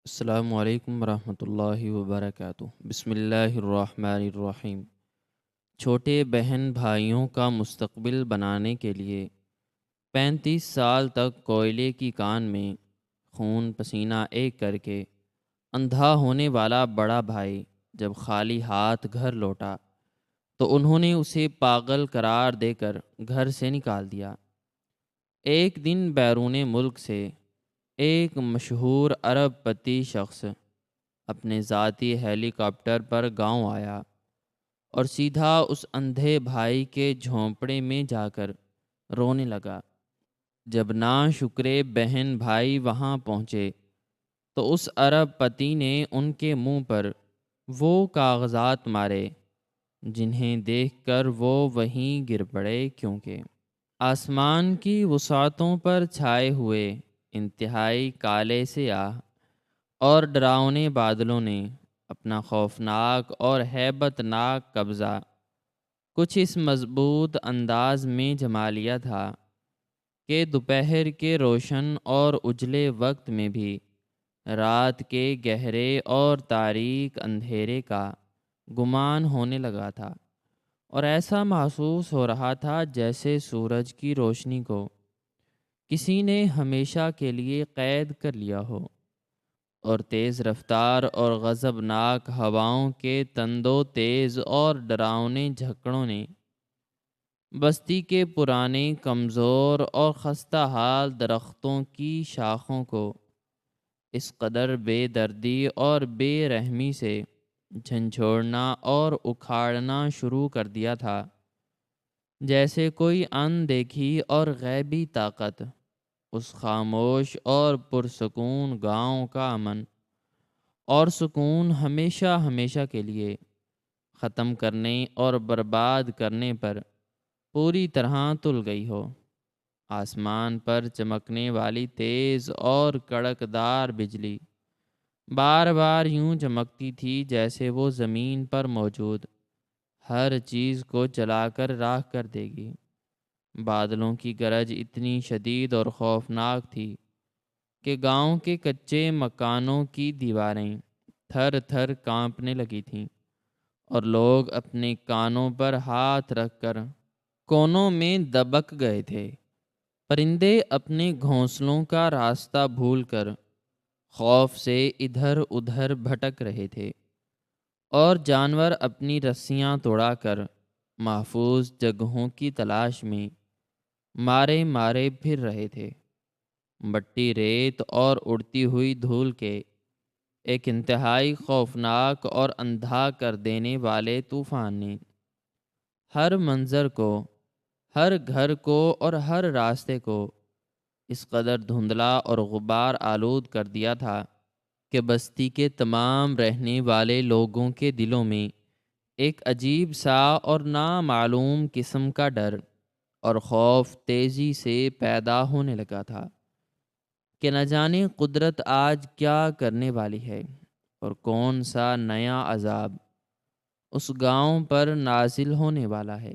السلام علیکم ورحمۃ اللہ وبرکاتہ۔ بسم اللہ الرحمن الرحیم۔ چھوٹے بہن بھائیوں کا مستقبل بنانے کے لیے 35 سال تک کوئلے کی کان میں خون پسینہ ایک کر کے اندھا ہونے والا بڑا بھائی جب خالی ہاتھ گھر لوٹا تو انہوں نے اسے پاگل قرار دے کر گھر سے نکال دیا۔ ایک دن بیرون ملک سے ایک مشہور ارب پتی شخص اپنے ذاتی ہیلی کاپٹر پر گاؤں آیا اور سیدھا اس اندھے بھائی کے جھونپڑے میں جا کر رونے لگا۔ جب ناشکرے بہن بھائی وہاں پہنچے تو اس ارب پتی نے ان کے منہ پر وہ کاغذات مارے جنہیں دیکھ کر وہ وہیں گر پڑے، کیونکہ آسمان کی وسعتوں پر چھائے ہوئے انتہائی کالے سیاہ اور ڈراؤنے بادلوں نے اپنا خوفناک اور ہیبت ناک قبضہ کچھ اس مضبوط انداز میں جما لیا تھا کہ دوپہر کے روشن اور اجلے وقت میں بھی رات کے گہرے اور تاریک اندھیرے کا گمان ہونے لگا تھا، اور ایسا محسوس ہو رہا تھا جیسے سورج کی روشنی کو کسی نے ہمیشہ کے لیے قید کر لیا ہو، اور تیز رفتار اور غضبناک ہواؤں کے تندو تیز اور ڈراؤنے جھکڑوں نے بستی کے پرانے کمزور اور خستہ حال درختوں کی شاخوں کو اس قدر بے دردی اور بے رحمی سے جھنجھوڑنا اور اکھاڑنا شروع کر دیا تھا، جیسے کوئی اندیکھی اور غیبی طاقت اس خاموش اور پرسکون گاؤں کا امن اور سکون ہمیشہ ہمیشہ کے لیے ختم کرنے اور برباد کرنے پر پوری طرح تل گئی ہو۔ آسمان پر چمکنے والی تیز اور کڑکدار بجلی بار بار یوں چمکتی تھی جیسے وہ زمین پر موجود ہر چیز کو جلا کر راکھ کر دے گی۔ بادلوں کی گرج اتنی شدید اور خوفناک تھی کہ گاؤں کے کچے مکانوں کی دیواریں تھر تھر کانپنے لگی تھیں، اور لوگ اپنے کانوں پر ہاتھ رکھ کر کونوں میں دبک گئے تھے۔ پرندے اپنے گھونسلوں کا راستہ بھول کر خوف سے ادھر ادھر بھٹک رہے تھے، اور جانور اپنی رسیاں توڑا کر محفوظ جگہوں کی تلاش میں مارے مارے پھر رہے تھے۔ مٹی، ریت اور اڑتی ہوئی دھول کے ایک انتہائی خوفناک اور اندھا کر دینے والے طوفان نے ہر منظر کو، ہر گھر کو اور ہر راستے کو اس قدر دھندلا اور غبار آلود کر دیا تھا کہ بستی کے تمام رہنے والے لوگوں کے دلوں میں ایک عجیب سا اور نامعلوم قسم کا ڈر اور خوف تیزی سے پیدا ہونے لگا تھا کہ نہ جانے قدرت آج کیا کرنے والی ہے، اور کون سا نیا عذاب اس گاؤں پر نازل ہونے والا ہے۔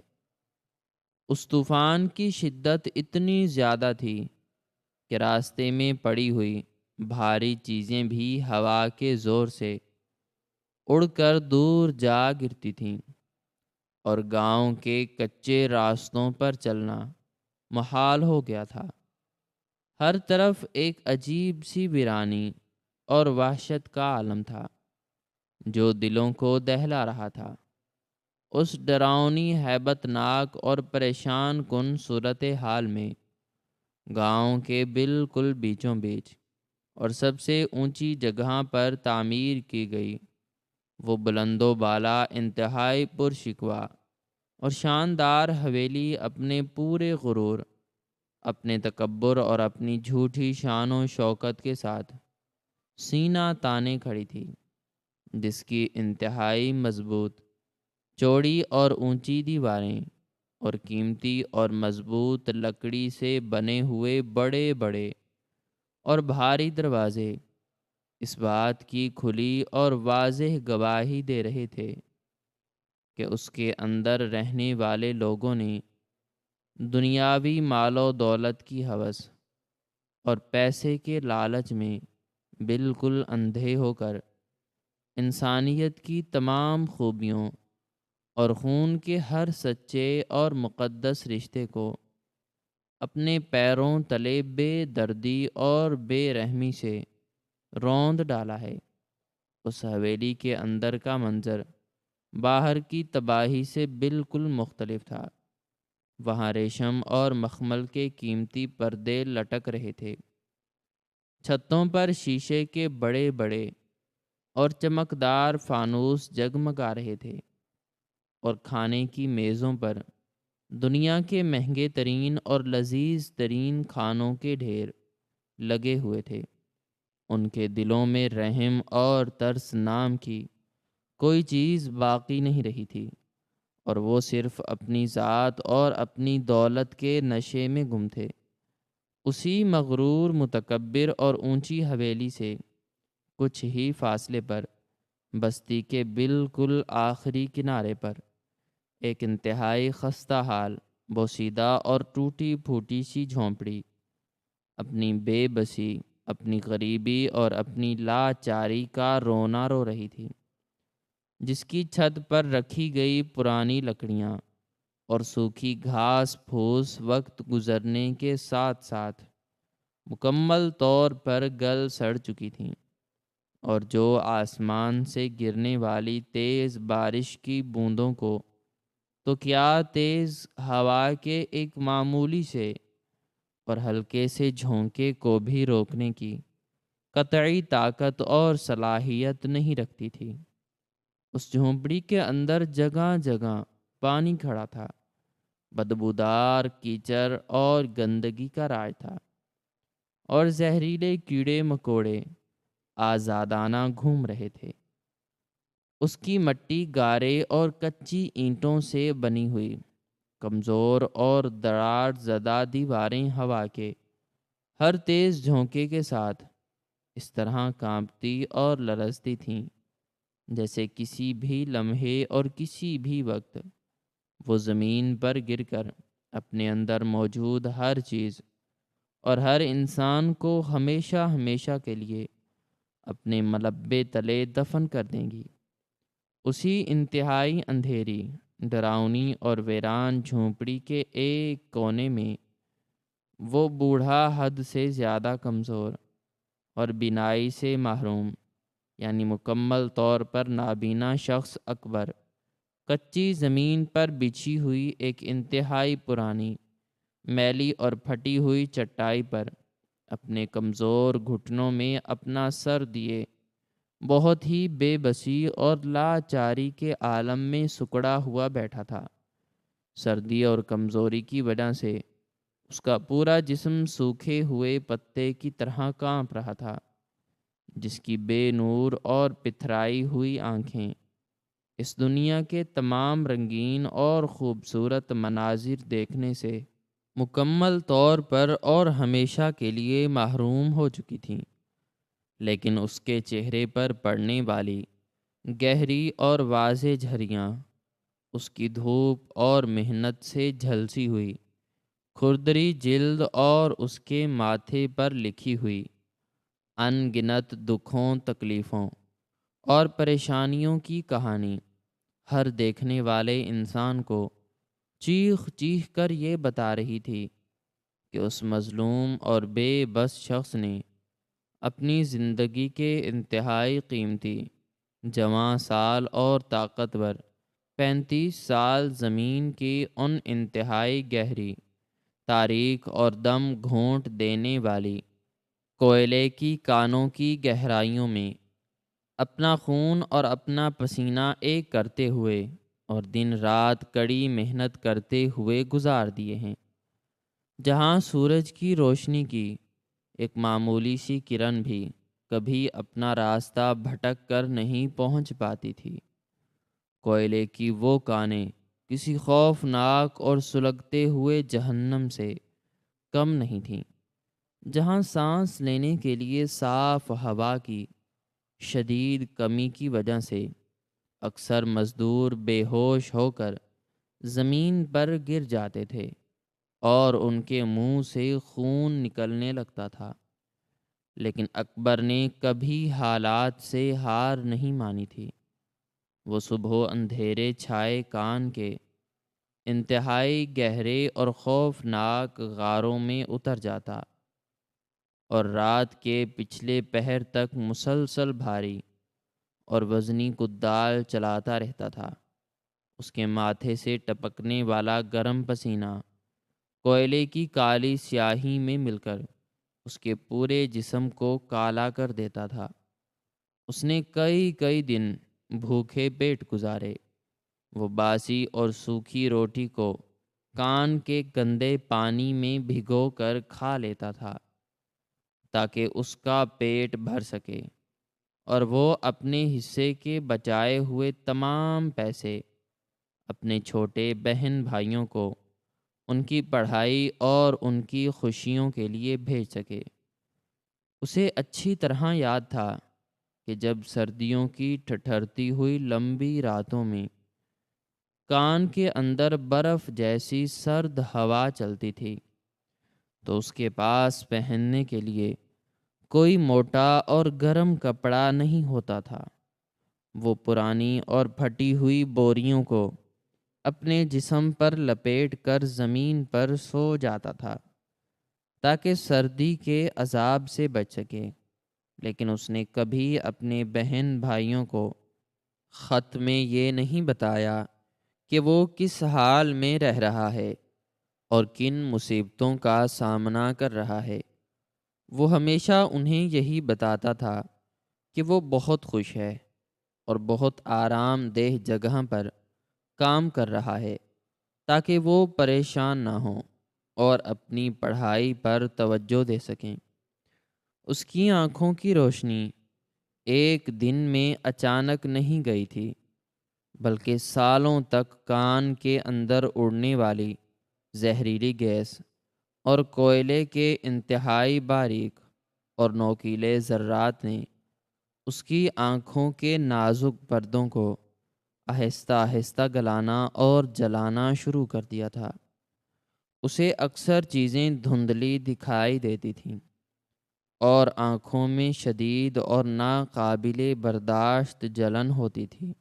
اس طوفان کی شدت اتنی زیادہ تھی کہ راستے میں پڑی ہوئی بھاری چیزیں بھی ہوا کے زور سے اڑ کر دور جا گرتی تھیں، اور گاؤں کے کچے راستوں پر چلنا محال ہو گیا تھا۔ ہر طرف ایک عجیب سی ویرانی اور وحشت کا عالم تھا جو دلوں کو دہلا رہا تھا۔ اس ڈراؤنی، ہیبت ناک اور پریشان کن صورت حال میں گاؤں کے بالکل بیچوں بیچ اور سب سے اونچی جگہ پر تعمیر کی گئی وہ بلند و بالا، انتہائی پرشکوہ اور شاندار حویلی اپنے پورے غرور، اپنے تکبر اور اپنی جھوٹی شان و شوکت کے ساتھ سینہ تانے کھڑی تھی، جس کی انتہائی مضبوط، چوڑی اور اونچی دیواریں اور قیمتی اور مضبوط لکڑی سے بنے ہوئے بڑے بڑے اور بھاری دروازے اس بات کی کھلی اور واضح گواہی دے رہے تھے کہ اس کے اندر رہنے والے لوگوں نے دنیاوی مال و دولت کی ہوس اور پیسے کے لالچ میں بالکل اندھے ہو کر انسانیت کی تمام خوبیوں اور خون کے ہر سچے اور مقدس رشتے کو اپنے پیروں تلے بے دردی اور بے رحمی سے روند ڈالا ہے۔ اس حویلی کے اندر کا منظر باہر کی تباہی سے بالکل مختلف تھا۔ وہاں ریشم اور مخمل کے قیمتی پردے لٹک رہے تھے، چھتوں پر شیشے کے بڑے بڑے اور چمکدار فانوس جگمگا رہے تھے، اور کھانے کی میزوں پر دنیا کے مہنگے ترین اور لذیذ ترین کھانوں کے ڈھیر لگے ہوئے تھے۔ ان کے دلوں میں رحم اور ترس نام کی کوئی چیز باقی نہیں رہی تھی، اور وہ صرف اپنی ذات اور اپنی دولت کے نشے میں گم تھے۔ اسی مغرور، متکبر اور اونچی حویلی سے کچھ ہی فاصلے پر بستی کے بالکل آخری کنارے پر ایک انتہائی خستہ حال، بوسیدہ اور ٹوٹی پھوٹی سی جھونپڑی اپنی بے بسی، اپنی غریبی اور اپنی لاچاری کا رونا رو رہی تھی، جس کی چھت پر رکھی گئی پرانی لکڑیاں اور سوکھی گھاس پھوس وقت گزرنے کے ساتھ ساتھ مکمل طور پر گل سڑ چکی تھیں، اور جو آسمان سے گرنے والی تیز بارش کی بوندوں کو تو کیا تیز ہوا کے ایک معمولی سے اور ہلکے سے جھونکے کو بھی روکنے کی قطعی طاقت اور صلاحیت نہیں رکھتی تھی۔ اس جھونپڑی کے اندر جگہ جگہ پانی کھڑا تھا، بدبودار کیچڑ اور گندگی کا راج تھا، اور زہریلے کیڑے مکوڑے آزادانہ گھوم رہے تھے۔ اس کی مٹی گارے اور کچی اینٹوں سے بنی ہوئی کمزور اور دراڑ زدہ دیواریں ہوا کے ہر تیز جھونکے کے ساتھ اس طرح کانپتی اور لرزتی تھیں جیسے کسی بھی لمحے اور کسی بھی وقت وہ زمین پر گر کر اپنے اندر موجود ہر چیز اور ہر انسان کو ہمیشہ ہمیشہ کے لیے اپنے ملبے تلے دفن کر دیں گی۔ اسی انتہائی اندھیری، ڈراؤنی اور ویران جھونپڑی کے ایک کونے میں وہ بوڑھا، حد سے زیادہ کمزور اور بینائی سے محروم، یعنی مکمل طور پر نابینا شخص اکبر، کچی زمین پر بچھی ہوئی ایک انتہائی پرانی، میلی اور پھٹی ہوئی چٹائی پر اپنے کمزور گھٹنوں میں اپنا سر دیے بہت ہی بے بسی اور لاچاری کے عالم میں سکڑا ہوا بیٹھا تھا۔ سردی اور کمزوری کی وجہ سے اس کا پورا جسم سوکھے ہوئے پتے کی طرح کانپ رہا تھا، جس کی بے نور اور پتھرائی ہوئی آنکھیں اس دنیا کے تمام رنگین اور خوبصورت مناظر دیکھنے سے مکمل طور پر اور ہمیشہ کے لیے محروم ہو چکی تھیں۔ لیکن اس کے چہرے پر پڑنے والی گہری اور واضح جھریاں، اس کی دھوپ اور محنت سے جھلسی ہوئی کھردری جلد اور اس کے ماتھے پر لکھی ہوئی ان گنت دکھوں، تکلیفوں اور پریشانیوں کی کہانی ہر دیکھنے والے انسان کو چیخ چیخ کر یہ بتا رہی تھی کہ اس مظلوم اور بے بس شخص نے اپنی زندگی کے انتہائی قیمتی جوان سال اور طاقتور 35 سال زمین کی ان انتہائی گہری، تاریک اور دم گھونٹ دینے والی کوئلے کی کانوں کی گہرائیوں میں اپنا خون اور اپنا پسینہ ایک کرتے ہوئے اور دن رات کڑی محنت کرتے ہوئے گزار دیے ہیں، جہاں سورج کی روشنی کی ایک معمولی سی کرن بھی کبھی اپنا راستہ بھٹک کر نہیں پہنچ پاتی تھی۔ کوئلے کی وہ کانیں کسی خوفناک اور سلگتے ہوئے جہنم سے کم نہیں تھیں، جہاں سانس لینے کے لیے صاف ہوا کی شدید کمی کی وجہ سے اکثر مزدور بے ہوش ہو کر زمین پر گر جاتے تھے اور ان کے منہ سے خون نکلنے لگتا تھا۔ لیکن اکبر نے کبھی حالات سے ہار نہیں مانی تھی۔ وہ صبح اندھیرے چھائے کان کے انتہائی گہرے اور خوفناک غاروں میں اتر جاتا اور رات کے پچھلے پہر تک مسلسل بھاری اور وزنی کدال چلاتا رہتا تھا۔ اس کے ماتھے سے ٹپکنے والا گرم پسینہ کوئلے کی کالی سیاہی میں مل کر اس کے پورے جسم کو کالا کر دیتا تھا۔ اس نے کئی کئی دن بھوکے پیٹ گزارے۔ وہ باسی اور سوکھی روٹی کو کان کے گندے پانی میں بھگو کر کھا لیتا تھا تاکہ اس کا پیٹ بھر سکے اور وہ اپنے حصے کے بچائے ہوئے تمام پیسے اپنے چھوٹے بہن بھائیوں کو ان کی پڑھائی اور ان کی خوشیوں کے لیے بھیج سکے۔ اسے اچھی طرح یاد تھا کہ جب سردیوں کی ٹھٹھرتی ہوئی لمبی راتوں میں کان کے اندر برف جیسی سرد ہوا چلتی تھی تو اس کے پاس پہننے کے لیے کوئی موٹا اور گرم کپڑا نہیں ہوتا تھا۔ وہ پرانی اور پھٹی ہوئی بوریوں کو اپنے جسم پر لپیٹ کر زمین پر سو جاتا تھا تاکہ سردی کے عذاب سے بچ سکے، لیکن اس نے کبھی اپنے بہن بھائیوں کو خط میں یہ نہیں بتایا کہ وہ کس حال میں رہ رہا ہے اور کن مصیبتوں کا سامنا کر رہا ہے۔ وہ ہمیشہ انہیں یہی بتاتا تھا کہ وہ بہت خوش ہے اور بہت آرام دہ جگہ پر کام کر رہا ہے تاکہ وہ پریشان نہ ہوں اور اپنی پڑھائی پر توجہ دے سکیں۔ اس کی آنکھوں کی روشنی ایک دن میں اچانک نہیں گئی تھی، بلکہ سالوں تک کان کے اندر اڑنے والی زہریلی گیس اور کوئلے کے انتہائی باریک اور نوکیلے ذرات نے اس کی آنکھوں کے نازک پردوں کو آہستہ آہستہ گلانا اور جلانا شروع کر دیا تھا۔ اسے اکثر چیزیں دھندلی دکھائی دیتی تھیں اور آنکھوں میں شدید اور ناقابل برداشت جلن ہوتی تھی،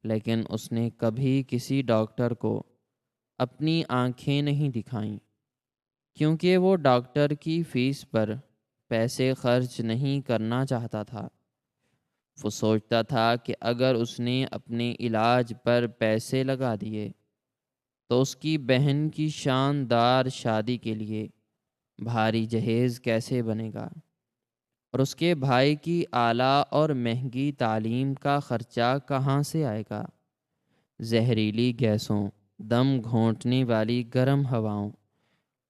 لیکن اس نے کبھی کسی ڈاکٹر کو اپنی آنکھیں نہیں دکھائیں، کیونکہ وہ ڈاکٹر کی فیس پر پیسے خرچ نہیں کرنا چاہتا تھا۔ وہ سوچتا تھا کہ اگر اس نے اپنے علاج پر پیسے لگا دیے تو اس کی بہن کی شاندار شادی کے لیے بھاری جہیز کیسے بنے گا اور اس کے بھائی کی اعلیٰ اور مہنگی تعلیم کا خرچہ کہاں سے آئے گا۔ زہریلی گیسوں، دم گھونٹنے والی گرم ہواؤں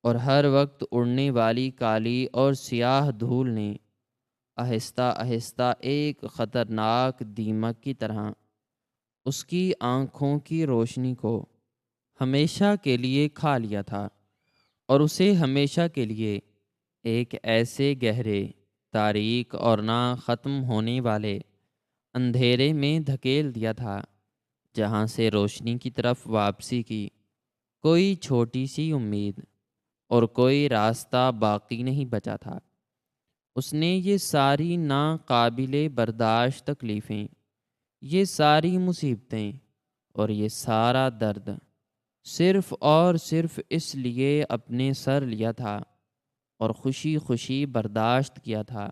اور ہر وقت اڑنے والی کالی اور سیاہ دھول نے آہستہ آہستہ ایک خطرناک دیمک کی طرح اس کی آنکھوں کی روشنی کو ہمیشہ کے لیے کھا لیا تھا اور اسے ہمیشہ کے لیے ایک ایسے گہرے، تاریک اور نہ ختم ہونے والے اندھیرے میں دھکیل دیا تھا جہاں سے روشنی کی طرف واپسی کی کوئی چھوٹی سی امید اور کوئی راستہ باقی نہیں بچا تھا۔ اس نے یہ ساری ناقابل برداشت تکلیفیں، یہ ساری مصیبتیں اور یہ سارا درد صرف اور صرف اس لیے اپنے سر لیا تھا اور خوشی خوشی برداشت کیا تھا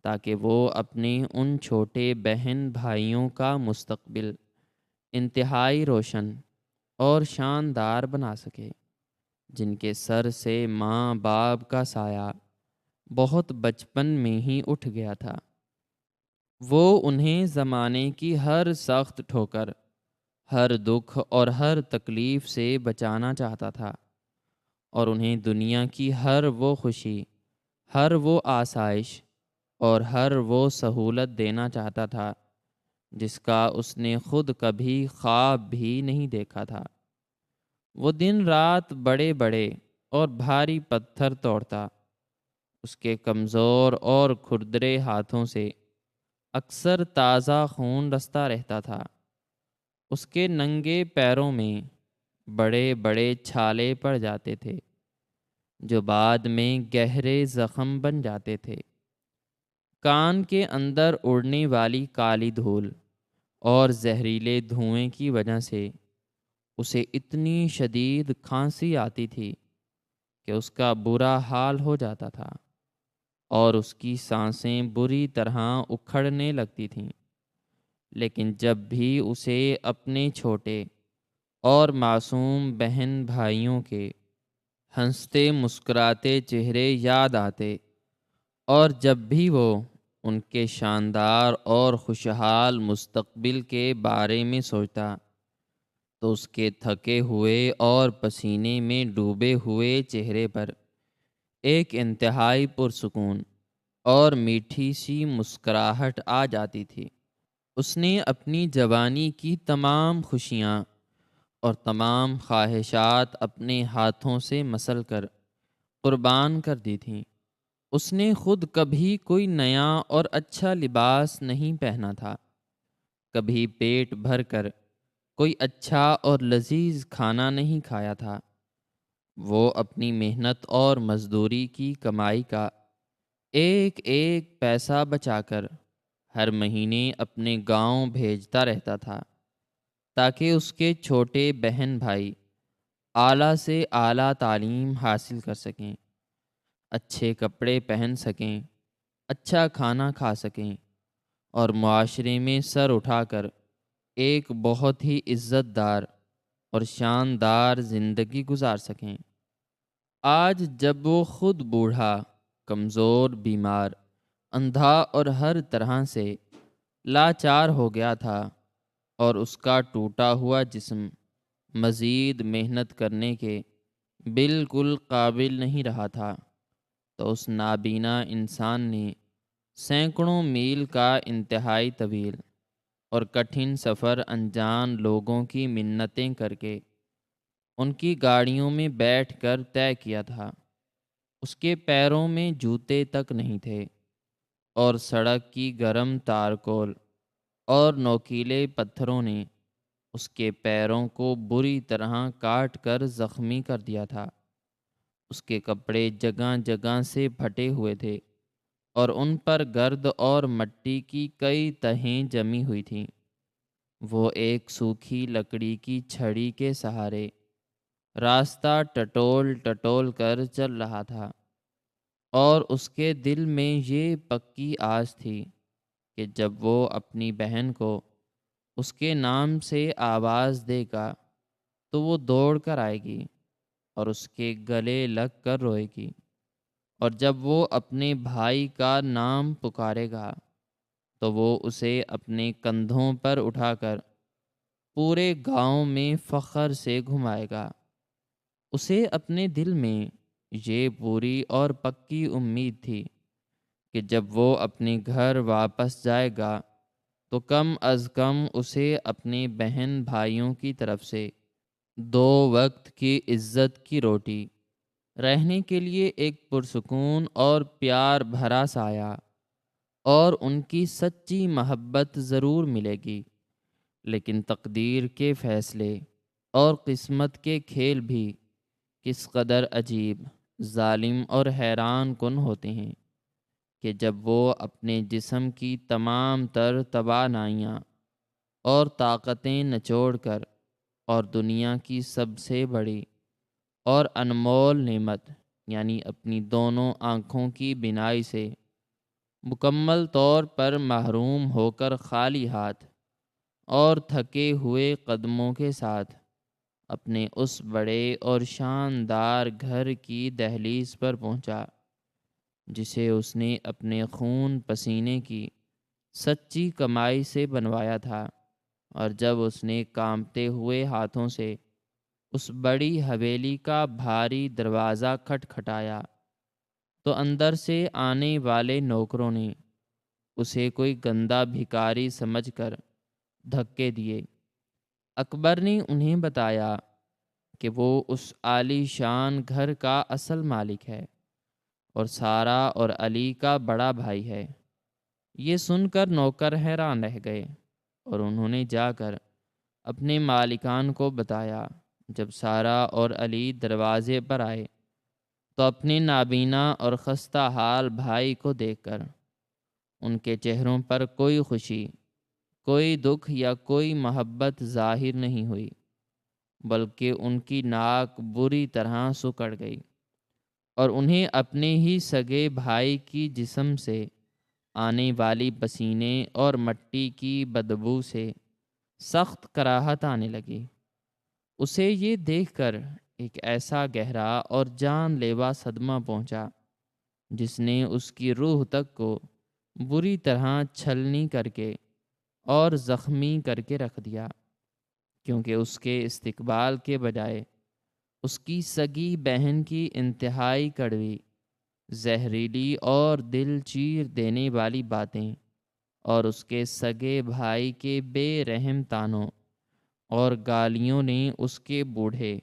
تاکہ وہ اپنے ان چھوٹے بہن بھائیوں کا مستقبل انتہائی روشن اور شاندار بنا سکے، جن کے سر سے ماں باپ کا سایہ بہت بچپن میں ہی اٹھ گیا تھا۔ وہ انہیں زمانے کی ہر سخت ٹھوکر، ہر دکھ اور ہر تکلیف سے بچانا چاہتا تھا اور انہیں دنیا کی ہر وہ خوشی، ہر وہ آسائش اور ہر وہ سہولت دینا چاہتا تھا جس کا اس نے خود کبھی خواب بھی نہیں دیکھا تھا۔ وہ دن رات بڑے بڑے اور بھاری پتھر توڑتا، اس کے کمزور اور کھردرے ہاتھوں سے اکثر تازہ خون رستا رہتا تھا۔ اس کے ننگے پیروں میں بڑے بڑے چھالے پڑ جاتے تھے جو بعد میں گہرے زخم بن جاتے تھے۔ کان کے اندر اڑنے والی کالی دھول اور زہریلے دھوئیں کی وجہ سے اسے اتنی شدید کھانسی آتی تھی کہ اس کا برا حال ہو جاتا تھا اور اس کی سانسیں بری طرح اکھڑنے لگتی تھیں۔ لیکن جب بھی اسے اپنے چھوٹے اور معصوم بہن بھائیوں کے ہنستے مسکراتے چہرے یاد آتے، اور جب بھی وہ ان کے شاندار اور خوشحال مستقبل کے بارے میں سوچتا، تو اس کے تھکے ہوئے اور پسینے میں ڈوبے ہوئے چہرے پر ایک انتہائی پرسکون اور میٹھی سی مسکراہٹ آ جاتی تھی۔ اس نے اپنی جوانی کی تمام خوشیاں اور تمام خواہشات اپنے ہاتھوں سے مسل کر قربان کر دی تھیں۔ اس نے خود کبھی کوئی نیا اور اچھا لباس نہیں پہنا تھا، کبھی پیٹ بھر کر کوئی اچھا اور لذیذ کھانا نہیں کھایا تھا۔ وہ اپنی محنت اور مزدوری کی کمائی کا ایک ایک پیسہ بچا کر ہر مہینے اپنے گاؤں بھیجتا رہتا تھا، تاکہ اس کے چھوٹے بہن بھائی اعلیٰ سے اعلیٰ تعلیم حاصل کر سکیں، اچھے کپڑے پہن سکیں، اچھا کھانا کھا سکیں اور معاشرے میں سر اٹھا کر ایک بہت ہی عزت دار اور شاندار زندگی گزار سکیں۔ آج جب وہ خود بوڑھا، کمزور، بیمار، اندھا اور ہر طرح سے لاچار ہو گیا تھا اور اس کا ٹوٹا ہوا جسم مزید محنت کرنے کے بالکل قابل نہیں رہا تھا، تو اس نابینا انسان نے سینکڑوں میل کا انتہائی طویل اور کٹھن سفر انجان لوگوں کی منتیں کر کے ان کی گاڑیوں میں بیٹھ کر طے کیا تھا۔ اس کے پیروں میں جوتے تک نہیں تھے اور سڑک کی گرم تارکول اور نوکیلے پتھروں نے اس کے پیروں کو بری طرح کاٹ کر زخمی کر دیا تھا۔ اس کے کپڑے جگہ جگہ سے پھٹے ہوئے تھے اور ان پر گرد اور مٹی کی کئی تہیں جمی ہوئی تھیں۔ وہ ایک سوکھی لکڑی کی چھڑی کے سہارے راستہ ٹٹول ٹٹول کر چل رہا تھا، اور اس کے دل میں یہ پکی آس تھی کہ جب وہ اپنی بہن کو اس کے نام سے آواز دے گا تو وہ دوڑ کر آئے گی اور اس کے گلے لگ کر روئے گی، اور جب وہ اپنے بھائی کا نام پکارے گا تو وہ اسے اپنے کندھوں پر اٹھا کر پورے گاؤں میں فخر سے گھمائے گا۔ اسے اپنے دل میں یہ پوری اور پکی امید تھی کہ جب وہ اپنے گھر واپس جائے گا تو کم از کم اسے اپنے بہن بھائیوں کی طرف سے 2 وقت کی عزت کی روٹی، رہنے کے لیے ایک پرسکون اور پیار بھرا سایہ اور ان کی سچی محبت ضرور ملے گی۔ لیکن تقدیر کے فیصلے اور قسمت کے کھیل بھی کس قدر عجیب، ظالم اور حیران کن ہوتے ہیں کہ جب وہ اپنے جسم کی تمام تر توانائیاں اور طاقتیں نچوڑ کر اور دنیا کی سب سے بڑی اور انمول نعمت یعنی اپنی دونوں آنکھوں کی بینائی سے مکمل طور پر محروم ہو کر خالی ہاتھ اور تھکے ہوئے قدموں کے ساتھ اپنے اس بڑے اور شاندار گھر کی دہلیز پر پہنچا جسے اس نے اپنے خون پسینے کی سچی کمائی سے بنوایا تھا، اور جب اس نے کانپتے ہوئے ہاتھوں سے اس بڑی حویلی کا بھاری دروازہ کھٹکھٹایا تو اندر سے آنے والے نوکروں نے اسے کوئی گندا بھکاری سمجھ کر دھکے دیے۔ اکبر نے انہیں بتایا کہ وہ اس عالی شان گھر کا اصل مالک ہے اور سارا اور علی کا بڑا بھائی ہے۔ یہ سن کر نوکر حیران رہ گئے اور انہوں نے جا کر اپنے مالکان کو بتایا۔ جب سارا اور علی دروازے پر آئے تو اپنے نابینا اور خستہ حال بھائی کو دیکھ کر ان کے چہروں پر کوئی خوشی، کوئی دکھ یا کوئی محبت ظاہر نہیں ہوئی، بلکہ ان کی ناک بری طرح سکڑ گئی اور انہیں اپنے ہی سگے بھائی کی جسم سے آنے والی پسینے اور مٹی کی بدبو سے سخت کراہت آنے لگی۔ اسے یہ دیکھ کر ایک ایسا گہرا اور جان لیوا صدمہ پہنچا جس نے اس کی روح تک کو بری طرح چھلنی کر کے اور زخمی کر کے رکھ دیا، کیونکہ اس کے استقبال کے بجائے اس کی سگی بہن کی انتہائی کڑوی، زہریلی اور دل چیر دینے والی باتیں اور اس کے سگے بھائی کے بے رحم تانوں اور گالیوں نے اس کے بوڑھے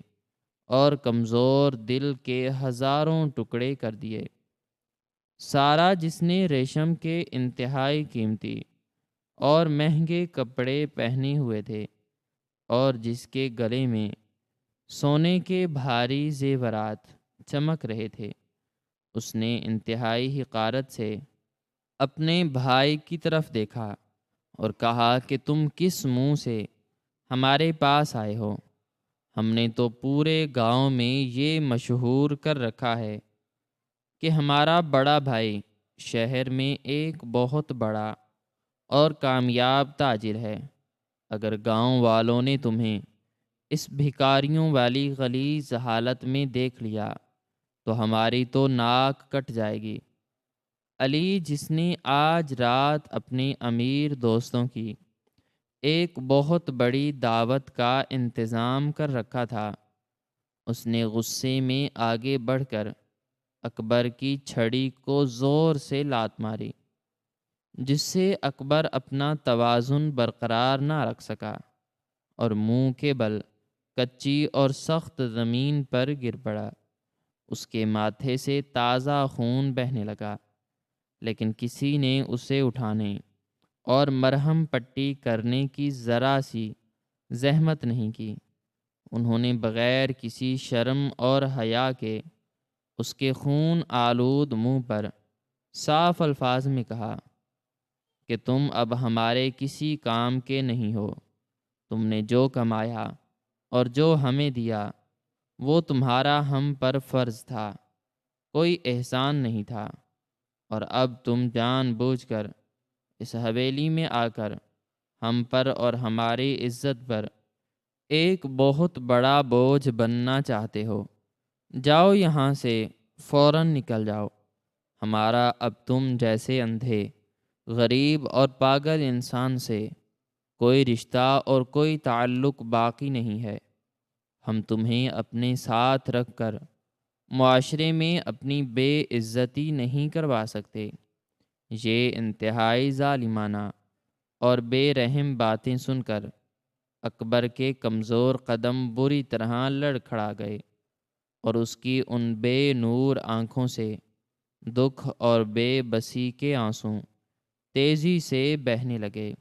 اور کمزور دل کے ہزاروں ٹکڑے کر دیے۔ سارا، جس نے ریشم کے انتہائی قیمتی اور مہنگے کپڑے پہنے ہوئے تھے اور جس کے گلے میں سونے کے بھاری زیورات چمک رہے تھے، اس نے انتہائی حقارت سے اپنے بھائی کی طرف دیکھا اور کہا کہ تم کس منہ سے ہمارے پاس آئے ہو؟ ہم نے تو پورے گاؤں میں یہ مشہور کر رکھا ہے کہ ہمارا بڑا بھائی شہر میں ایک بہت بڑا اور کامیاب تاجر ہے۔ اگر گاؤں والوں نے تمہیں اس بھکاریوں والی غلیظ حالت میں دیکھ لیا تو ہماری تو ناک کٹ جائے گی۔ علی، جس نے آج رات اپنے امیر دوستوں کی ایک بہت بڑی دعوت کا انتظام کر رکھا تھا، اس نے غصے میں آگے بڑھ کر اکبر کی چھڑی کو زور سے لات ماری، جس سے اکبر اپنا توازن برقرار نہ رکھ سکا اور منہ کے بل کچی اور سخت زمین پر گر پڑا۔ اس کے ماتھے سے تازہ خون بہنے لگا، لیکن کسی نے اسے اٹھانے اور مرہم پٹی کرنے کی ذرا سی زحمت نہیں کی۔ انہوں نے بغیر کسی شرم اور حیا کے اس کے خون آلود منہ پر صاف الفاظ میں کہا کہ تم اب ہمارے کسی کام کے نہیں ہو۔ تم نے جو کمایا اور جو ہمیں دیا وہ تمہارا ہم پر فرض تھا، کوئی احسان نہیں تھا، اور اب تم جان بوجھ کر اس حویلی میں آ کر ہم پر اور ہماری عزت پر ایک بہت بڑا بوجھ بننا چاہتے ہو۔ جاؤ یہاں سے، فوراً نکل جاؤ۔ ہمارا اب تم جیسے اندھے، غریب اور پاگل انسان سے کوئی رشتہ اور کوئی تعلق باقی نہیں ہے۔ ہم تمہیں اپنے ساتھ رکھ کر معاشرے میں اپنی بے عزتی نہیں کروا سکتے۔ یہ انتہائی ظالمانہ اور بے رحم باتیں سن کر اکبر کے کمزور قدم بری طرح لڑکھڑا گئے اور اس کی ان بے نور آنکھوں سے دکھ اور بے بسی کے آنسو تیزی سے بہنے لگے،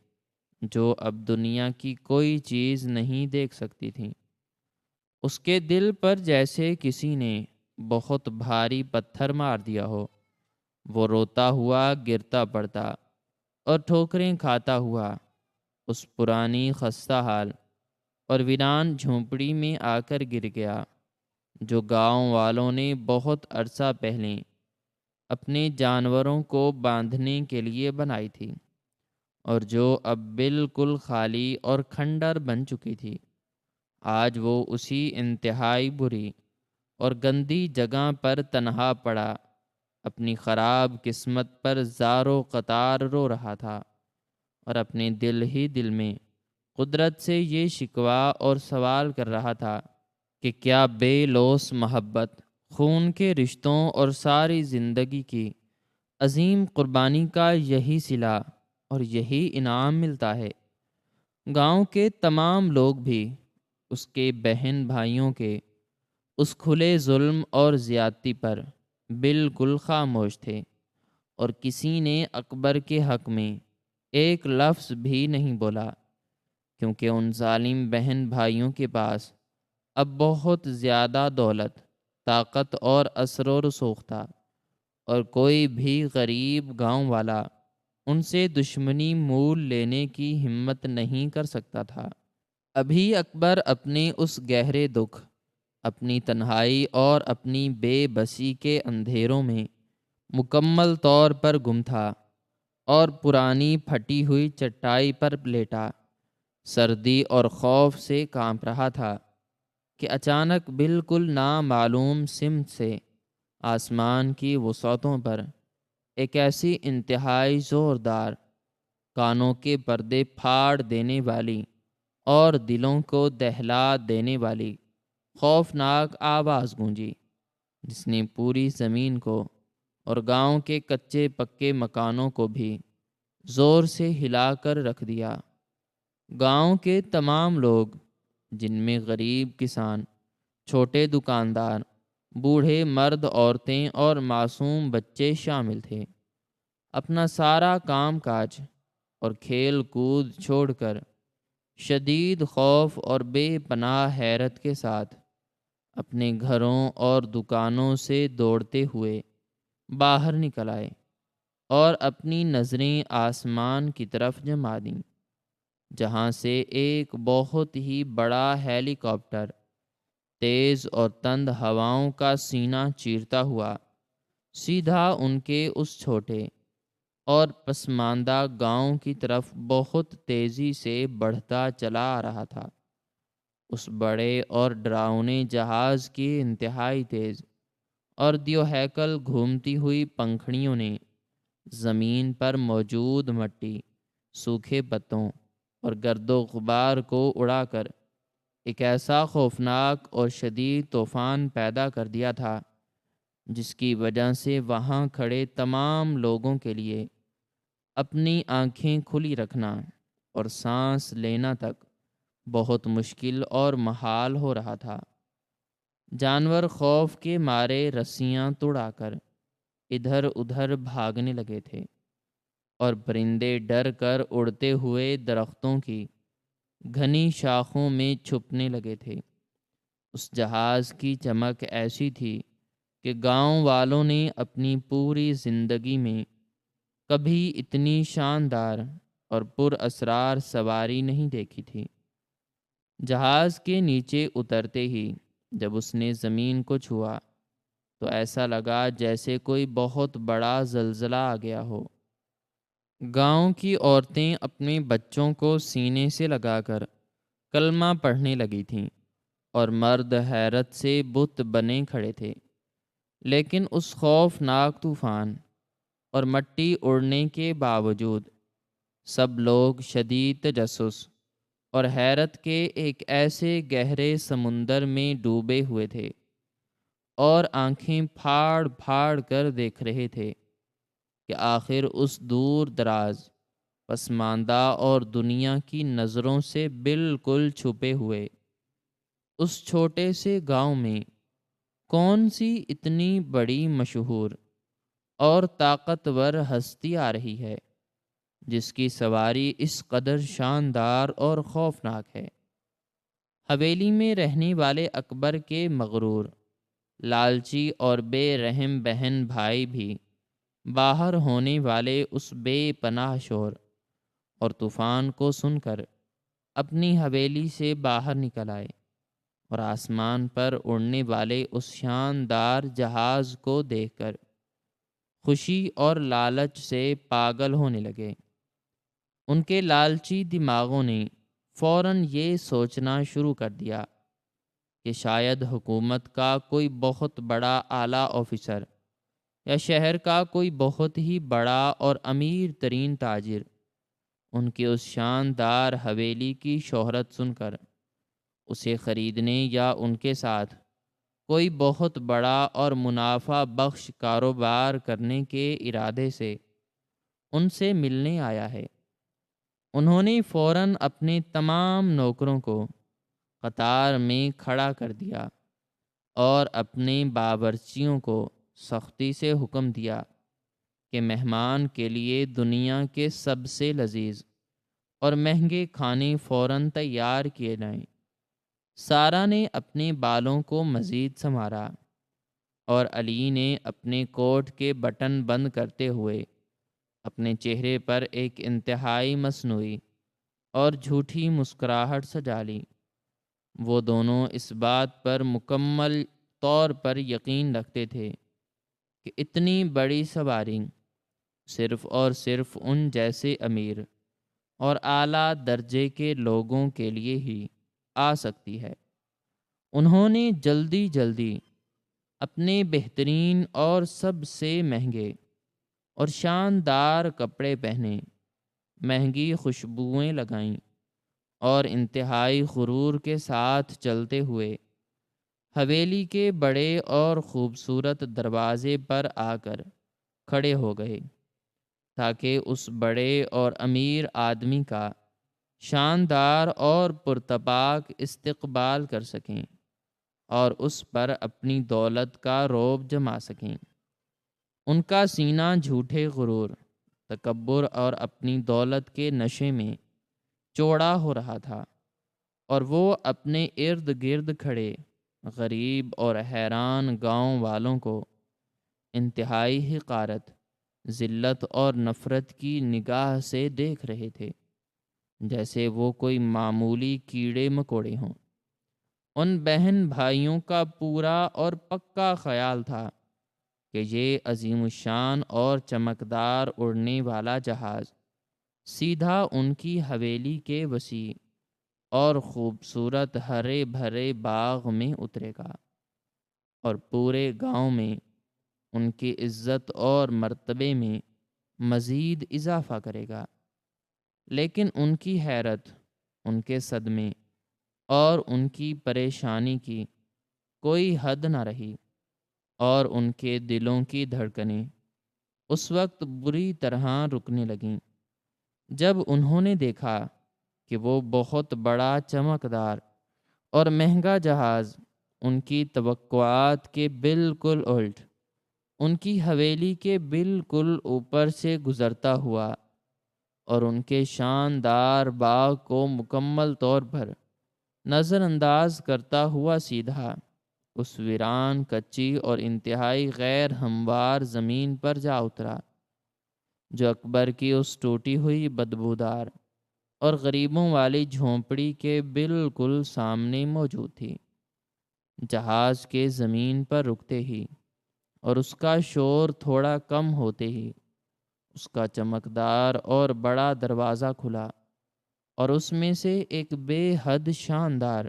جو اب دنیا کی کوئی چیز نہیں دیکھ سکتی تھی۔ اس کے دل پر جیسے کسی نے بہت بھاری پتھر مار دیا ہو۔ وہ روتا ہوا گرتا پڑتا اور ٹھوکریں کھاتا ہوا اس پرانی خستہ حال اور ویران جھونپڑی میں آ کر گر گیا، جو گاؤں والوں نے بہت عرصہ پہلے اپنے جانوروں کو باندھنے کے لیے بنائی تھی، اور جو اب بالکل خالی اور کھنڈر بن چکی تھی۔ آج وہ اسی انتہائی بری اور گندی جگہ پر تنہا پڑا اپنی خراب قسمت پر زار و قطار رو رہا تھا، اور اپنے دل ہی دل میں قدرت سے یہ شکوہ اور سوال کر رہا تھا کہ کیا بے لوث محبت، خون کے رشتوں اور ساری زندگی کی عظیم قربانی کا یہی صلہ اور یہی انعام ملتا ہے؟ گاؤں کے تمام لوگ بھی اس کے بہن بھائیوں کے اس کھلے ظلم اور زیادتی پر بالکل خاموش تھے، اور کسی نے اکبر کے حق میں ایک لفظ بھی نہیں بولا، کیونکہ ان ظالم بہن بھائیوں کے پاس اب بہت زیادہ دولت، طاقت اور اثر و رسوخ تھا، اور کوئی بھی غریب گاؤں والا ان سے دشمنی مول لینے کی ہمت نہیں کر سکتا تھا۔ ابھی اکبر اپنے اس گہرے دکھ، اپنی تنہائی اور اپنی بے بسی کے اندھیروں میں مکمل طور پر گم تھا، اور پرانی پھٹی ہوئی چٹائی پر لیٹا سردی اور خوف سے کانپ رہا تھا کہ اچانک بالکل نامعلوم سمت سے آسمان کی وسعتوں پر ایک ایسی انتہائی زوردار، کانوں کے پردے پھاڑ دینے والی اور دلوں کو دہلا دینے والی خوفناک آواز گونجی، جس نے پوری زمین کو اور گاؤں کے کچے پکے مکانوں کو بھی زور سے ہلا کر رکھ دیا۔ گاؤں کے تمام لوگ، جن میں غریب کسان، چھوٹے دکاندار، بوڑھے مرد عورتیں اور معصوم بچے شامل تھے، اپنا سارا کام کاج اور کھیل کود چھوڑ کر شدید خوف اور بے پناہ حیرت کے ساتھ اپنے گھروں اور دکانوں سے دوڑتے ہوئے باہر نکل آئے اور اپنی نظریں آسمان کی طرف جما دیں، جہاں سے ایک بہت ہی بڑا ہیلی کاپٹر تیز اور تند ہواؤں کا سینہ چیرتا ہوا سیدھا ان کے اس چھوٹے اور پسماندہ گاؤں کی طرف بہت تیزی سے بڑھتا چلا آ رہا تھا۔ اس بڑے اور ڈراؤنے جہاز کی انتہائی تیز اور دیو ہیکل گھومتی ہوئی پنکھڑیوں نے زمین پر موجود مٹی، سوکھے پتوں اور گرد و غبار کو اڑا کر ایک ایسا خوفناک اور شدید طوفان پیدا کر دیا تھا، جس کی وجہ سے وہاں کھڑے تمام لوگوں کے لیے اپنی آنکھیں کھلی رکھنا اور سانس لینا تک بہت مشکل اور محال ہو رہا تھا۔ جانور خوف کے مارے رسیاں توڑا کر ادھر ادھر بھاگنے لگے تھے، اور پرندے ڈر کر اڑتے ہوئے درختوں کی گھنی شاخوں میں چھپنے لگے تھے۔ اس جہاز کی چمک ایسی تھی کہ گاؤں والوں نے اپنی پوری زندگی میں کبھی اتنی شاندار اور پر اسرار سواری نہیں دیکھی تھی۔ جہاز کے نیچے اترتے ہی جب اس نے زمین کو چھوا تو ایسا لگا جیسے کوئی بہت بڑا زلزلہ آ گیا ہو۔ گاؤں کی عورتیں اپنے بچوں کو سینے سے لگا کر کلمہ پڑھنے لگی تھیں، اور مرد حیرت سے بت بنے کھڑے تھے۔ لیکن اس خوفناک طوفان اور مٹی اڑنے کے باوجود سب لوگ شدید تجسس اور حیرت کے ایک ایسے گہرے سمندر میں ڈوبے ہوئے تھے، اور آنکھیں پھاڑ پھاڑ کر دیکھ رہے تھے کہ آخر اس دور دراز، پسماندہ اور دنیا کی نظروں سے بالکل چھپے ہوئے اس چھوٹے سے گاؤں میں کون سی اتنی بڑی مشہور اور طاقتور ہستی آ رہی ہے، جس کی سواری اس قدر شاندار اور خوفناک ہے۔ حویلی میں رہنے والے اکبر کے مغرور، لالچی اور بے رحم بہن بھائی بھی باہر ہونے والے اس بے پناہ شور اور طوفان کو سن کر اپنی حویلی سے باہر نکل آئے، اور آسمان پر اڑنے والے اس شاندار جہاز کو دیکھ کر خوشی اور لالچ سے پاگل ہونے لگے۔ ان کے لالچی دماغوں نے فوراً یہ سوچنا شروع کر دیا کہ شاید حکومت کا کوئی بہت بڑا اعلیٰ آفیسر یا شہر کا کوئی بہت ہی بڑا اور امیر ترین تاجر ان کی اس شاندار حویلی کی شہرت سن کر اسے خریدنے یا ان کے ساتھ کوئی بہت بڑا اور منافع بخش کاروبار کرنے کے ارادے سے ان سے ملنے آیا ہے۔ انہوں نے فوراً اپنے تمام نوکروں کو قطار میں کھڑا کر دیا اور اپنے باورچیوں کو سختی سے حکم دیا کہ مہمان کے لیے دنیا کے سب سے لذیذ اور مہنگے کھانے فوراً تیار کیے جائیں۔ سارا نے اپنے بالوں کو مزید سنوارا، اور علی نے اپنے کوٹ کے بٹن بند کرتے ہوئے اپنے چہرے پر ایک انتہائی مصنوعی اور جھوٹی مسکراہٹ سجا لی۔ وہ دونوں اس بات پر مکمل طور پر یقین رکھتے تھے کہ اتنی بڑی سواری صرف اور صرف ان جیسے امیر اور اعلیٰ درجے کے لوگوں کے لیے ہی آ سکتی ہے۔ انہوں نے جلدی جلدی اپنے بہترین اور سب سے مہنگے اور شاندار کپڑے پہنے، مہنگی خوشبوئیں لگائیں اور انتہائی غرور کے ساتھ چلتے ہوئے حویلی کے بڑے اور خوبصورت دروازے پر آ کر کھڑے ہو گئے تاکہ اس بڑے اور امیر آدمی کا شاندار اور پرتپاک استقبال کر سکیں اور اس پر اپنی دولت کا رعب جما سکیں۔ ان کا سینہ جھوٹے غرور، تکبر اور اپنی دولت کے نشے میں چوڑا ہو رہا تھا، اور وہ اپنے ارد گرد کھڑے غریب اور حیران گاؤں والوں کو انتہائی حقارت، ذلت اور نفرت کی نگاہ سے دیکھ رہے تھے، جیسے وہ کوئی معمولی کیڑے مکوڑے ہوں۔ ان بہن بھائیوں کا پورا اور پکا خیال تھا کہ یہ عظیم الشان اور چمکدار اڑنے والا جہاز سیدھا ان کی حویلی کے وسیع اور خوبصورت ہرے بھرے باغ میں اترے گا اور پورے گاؤں میں ان کی عزت اور مرتبے میں مزید اضافہ کرے گا۔ لیکن ان کی حیرت، ان کے صدمے اور ان کی پریشانی کی کوئی حد نہ رہی، اور ان کے دلوں کی دھڑکنیں اس وقت بری طرح رکنے لگیں جب انہوں نے دیکھا کہ وہ بہت بڑا چمکدار اور مہنگا جہاز ان کی توقعات کے بالکل الٹ ان کی حویلی کے بالکل اوپر سے گزرتا ہوا اور ان کے شاندار باغ کو مکمل طور پر نظر انداز کرتا ہوا سیدھا اس ویران، کچی اور انتہائی غیر ہموار زمین پر جا اترا، جو اکبر کی اس ٹوٹی ہوئی بدبودار اور غریبوں والی جھونپڑی کے بالکل سامنے موجود تھی۔ جہاز کے زمین پر رکتے ہی اور اس کا شور تھوڑا کم ہوتے ہی اس کا چمکدار اور بڑا دروازہ کھلا، اور اس میں سے ایک بے حد شاندار،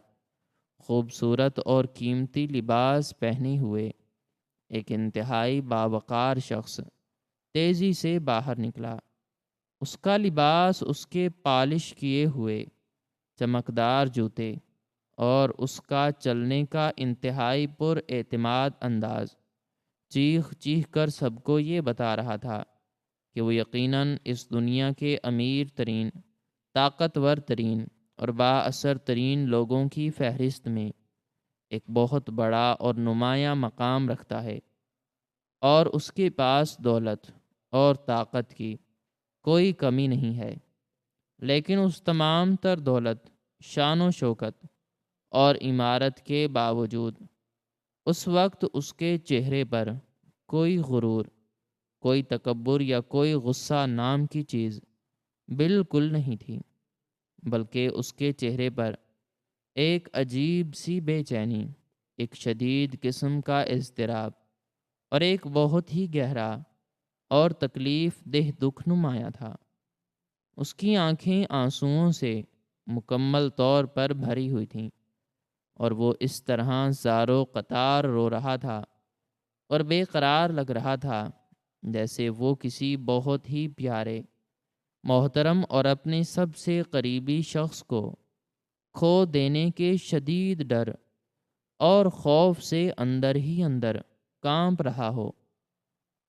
خوبصورت اور قیمتی لباس پہنے ہوئے ایک انتہائی باوقار شخص تیزی سے باہر نکلا۔ اس کا لباس، اس کے پالش کیے ہوئے چمکدار جوتے اور اس کا چلنے کا انتہائی پر اعتماد انداز چیخ چیخ کر سب کو یہ بتا رہا تھا کہ وہ یقیناً اس دنیا کے امیر ترین، طاقتور ترین اور با اثر ترین لوگوں کی فہرست میں ایک بہت بڑا اور نمایاں مقام رکھتا ہے، اور اس کے پاس دولت اور طاقت کی کوئی کمی نہیں ہے۔ لیکن اس تمام تر دولت، شان و شوکت اور عمارت کے باوجود اس وقت اس کے چہرے پر کوئی غرور، کوئی تکبر یا کوئی غصہ نام کی چیز بالکل نہیں تھی، بلکہ اس کے چہرے پر ایک عجیب سی بے چینی، ایک شدید قسم کا اضطراب اور ایک بہت ہی گہرا اور تکلیف دہ دکھ نمایاں تھا۔ اس کی آنکھیں آنسوؤں سے مکمل طور پر بھری ہوئی تھیں، اور وہ اس طرح زار و قطار رو رہا تھا اور بے قرار لگ رہا تھا جیسے وہ کسی بہت ہی پیارے، محترم اور اپنے سب سے قریبی شخص کو کھو دینے کے شدید ڈر اور خوف سے اندر ہی اندر کانپ رہا ہو۔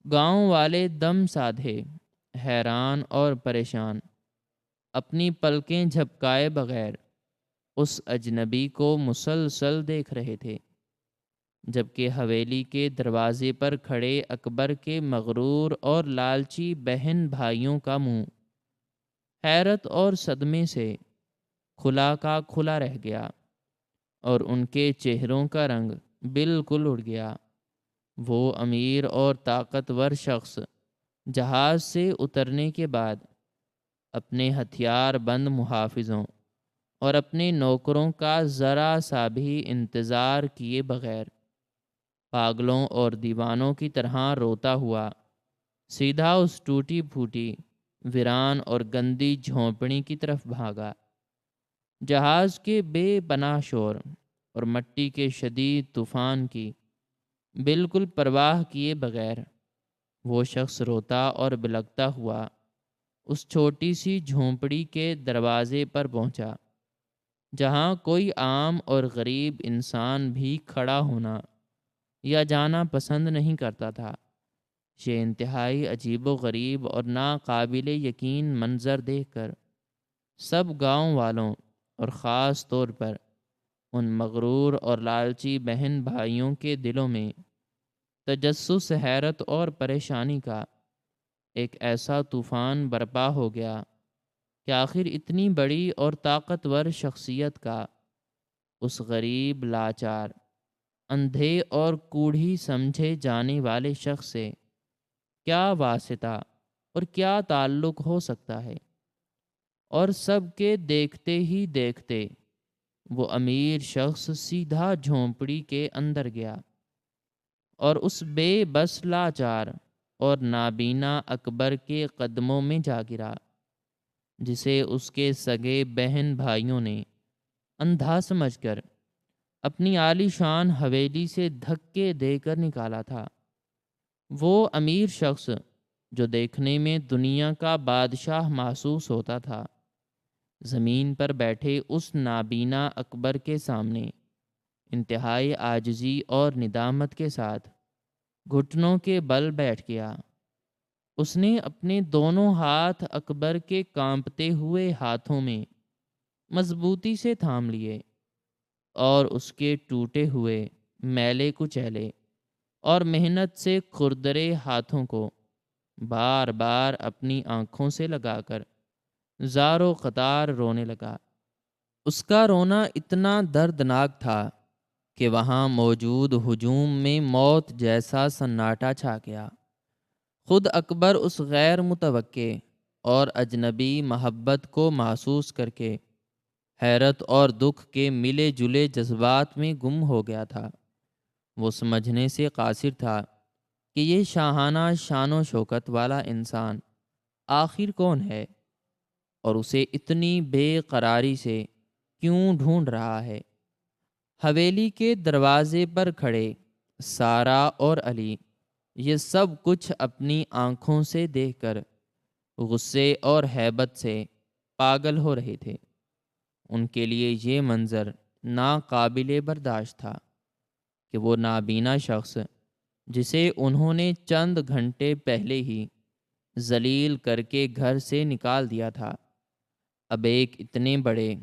گاؤں والے دم سادھے، حیران اور پریشان، اپنی پلکیں جھپکائے بغیر اس اجنبی کو مسلسل دیکھ رہے تھے، جبکہ حویلی کے دروازے پر کھڑے اکبر کے مغرور اور لالچی بہن بھائیوں کا منہ حیرت اور صدمے سے کھلا کا کھلا رہ گیا، اور ان کے چہروں کا رنگ بالکل اڑ گیا۔ وہ امیر اور طاقتور شخص جہاز سے اترنے کے بعد اپنے ہتھیار بند محافظوں اور اپنے نوکروں کا ذرا سا بھی انتظار کیے بغیر پاگلوں اور دیوانوں کی طرح روتا ہوا سیدھا اس ٹوٹی پھوٹی ویران اور گندی جھونپڑی کی طرف بھاگا۔ جہاز کے بے پناہ شور اور مٹی کے شدید طوفان کی بالکل پرواہ کیے بغیر وہ شخص روتا اور بلکتا ہوا اس چھوٹی سی جھونپڑی کے دروازے پر پہنچا، جہاں کوئی عام اور غریب انسان بھی کھڑا ہونا یا جانا پسند نہیں کرتا تھا۔ یہ انتہائی عجیب و غریب اور ناقابل یقین منظر دیکھ کر سب گاؤں والوں اور خاص طور پر ان مغرور اور لالچی بہن بھائیوں کے دلوں میں تجسس، حیرت اور پریشانی کا ایک ایسا طوفان برپا ہو گیا کہ آخر اتنی بڑی اور طاقتور شخصیت کا اس غریب، لاچار، اندھے اور کوڑھی سمجھے جانے والے شخص سے کیا واسطہ اور کیا تعلق ہو سکتا ہے؟ اور سب کے دیکھتے ہی دیکھتے وہ امیر شخص سیدھا جھونپڑی کے اندر گیا اور اس بے بس، لاچار اور نابینا اکبر کے قدموں میں جا گرا، جسے اس کے سگے بہن بھائیوں نے اندھا سمجھ کر اپنی عالی شان حویلی سے دھکے دے کر نکالا تھا۔ وہ امیر شخص جو دیکھنے میں دنیا کا بادشاہ محسوس ہوتا تھا، زمین پر بیٹھے اس نابینا اکبر کے سامنے انتہائی عاجزی اور ندامت کے ساتھ گھٹنوں کے بل بیٹھ گیا۔ اس نے اپنے دونوں ہاتھ اکبر کے کانپتے ہوئے ہاتھوں میں مضبوطی سے تھام لیے اور اس کے ٹوٹے ہوئے، میلے کچیلے اور محنت سے کھردرے ہاتھوں کو بار بار اپنی آنکھوں سے لگا کر زار و قطار رونے لگا۔ اس کا رونا اتنا دردناک تھا کہ وہاں موجود ہجوم میں موت جیسا سناٹا چھا گیا۔ خود اکبر اس غیر متوقع اور اجنبی محبت کو محسوس کر کے حیرت اور دکھ کے ملے جلے جذبات میں گم ہو گیا تھا۔ وہ سمجھنے سے قاصر تھا کہ یہ شاہانہ شان و شوکت والا انسان آخر کون ہے اور اسے اتنی بے قراری سے کیوں ڈھونڈ رہا ہے۔ حویلی کے دروازے پر کھڑے سارا اور علی یہ سب کچھ اپنی آنکھوں سے دیکھ کر غصے اور ہیبت سے پاگل ہو رہے تھے۔ ان کے لیے یہ منظر ناقابل برداشت تھا کہ وہ نابینا شخص جسے انہوں نے چند گھنٹے پہلے ہی ذلیل کر کے گھر سے نکال دیا تھا، اب ایک اتنے بڑے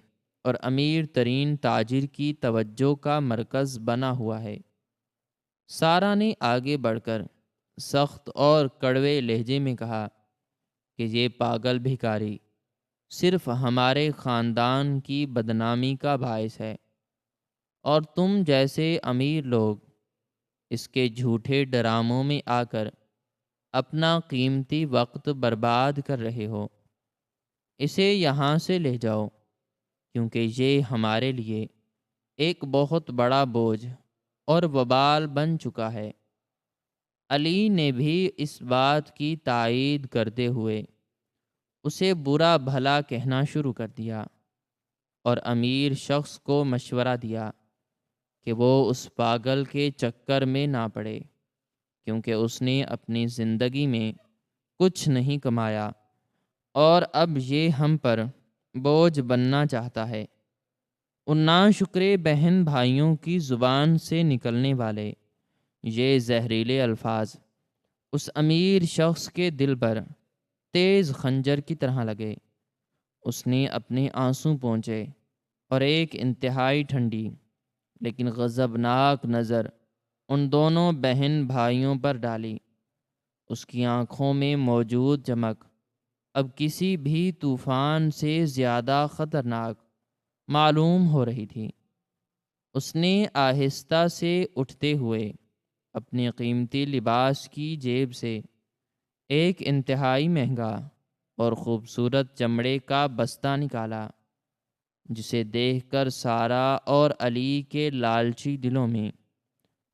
اور امیر ترین تاجر کی توجہ کا مرکز بنا ہوا ہے۔ سارا نے آگے بڑھ کر سخت اور کڑوے لہجے میں کہا کہ یہ پاگل بھکاری صرف ہمارے خاندان کی بدنامی کا باعث ہے اور تم جیسے امیر لوگ اس کے جھوٹے ڈراموں میں آ کر اپنا قیمتی وقت برباد کر رہے ہو۔ اسے یہاں سے لے جاؤ، کیونکہ یہ ہمارے لیے ایک بہت بڑا بوجھ اور وبال بن چکا ہے۔ علی نے بھی اس بات کی تائید کرتے ہوئے اسے برا بھلا کہنا شروع کر دیا اور امیر شخص کو مشورہ دیا کہ وہ اس پاگل کے چکر میں نہ پڑے، کیونکہ اس نے اپنی زندگی میں کچھ نہیں کمایا اور اب یہ ہم پر بوجھ بننا چاہتا ہے۔ ان ناشکرے بہن بھائیوں کی زبان سے نکلنے والے یہ زہریلے الفاظ اس امیر شخص کے دل پر تیز خنجر کی طرح لگے۔ اس نے اپنے آنسو پونچھے اور ایک انتہائی ٹھنڈی لیکن غضبناک نظر ان دونوں بہن بھائیوں پر ڈالی۔ اس کی آنکھوں میں موجود چمک اب کسی بھی طوفان سے زیادہ خطرناک معلوم ہو رہی تھی۔ اس نے آہستہ سے اٹھتے ہوئے اپنے قیمتی لباس کی جیب سے ایک انتہائی مہنگا اور خوبصورت چمڑے کا بستہ نکالا، جسے دیکھ کر سارا اور علی کے لالچی دلوں میں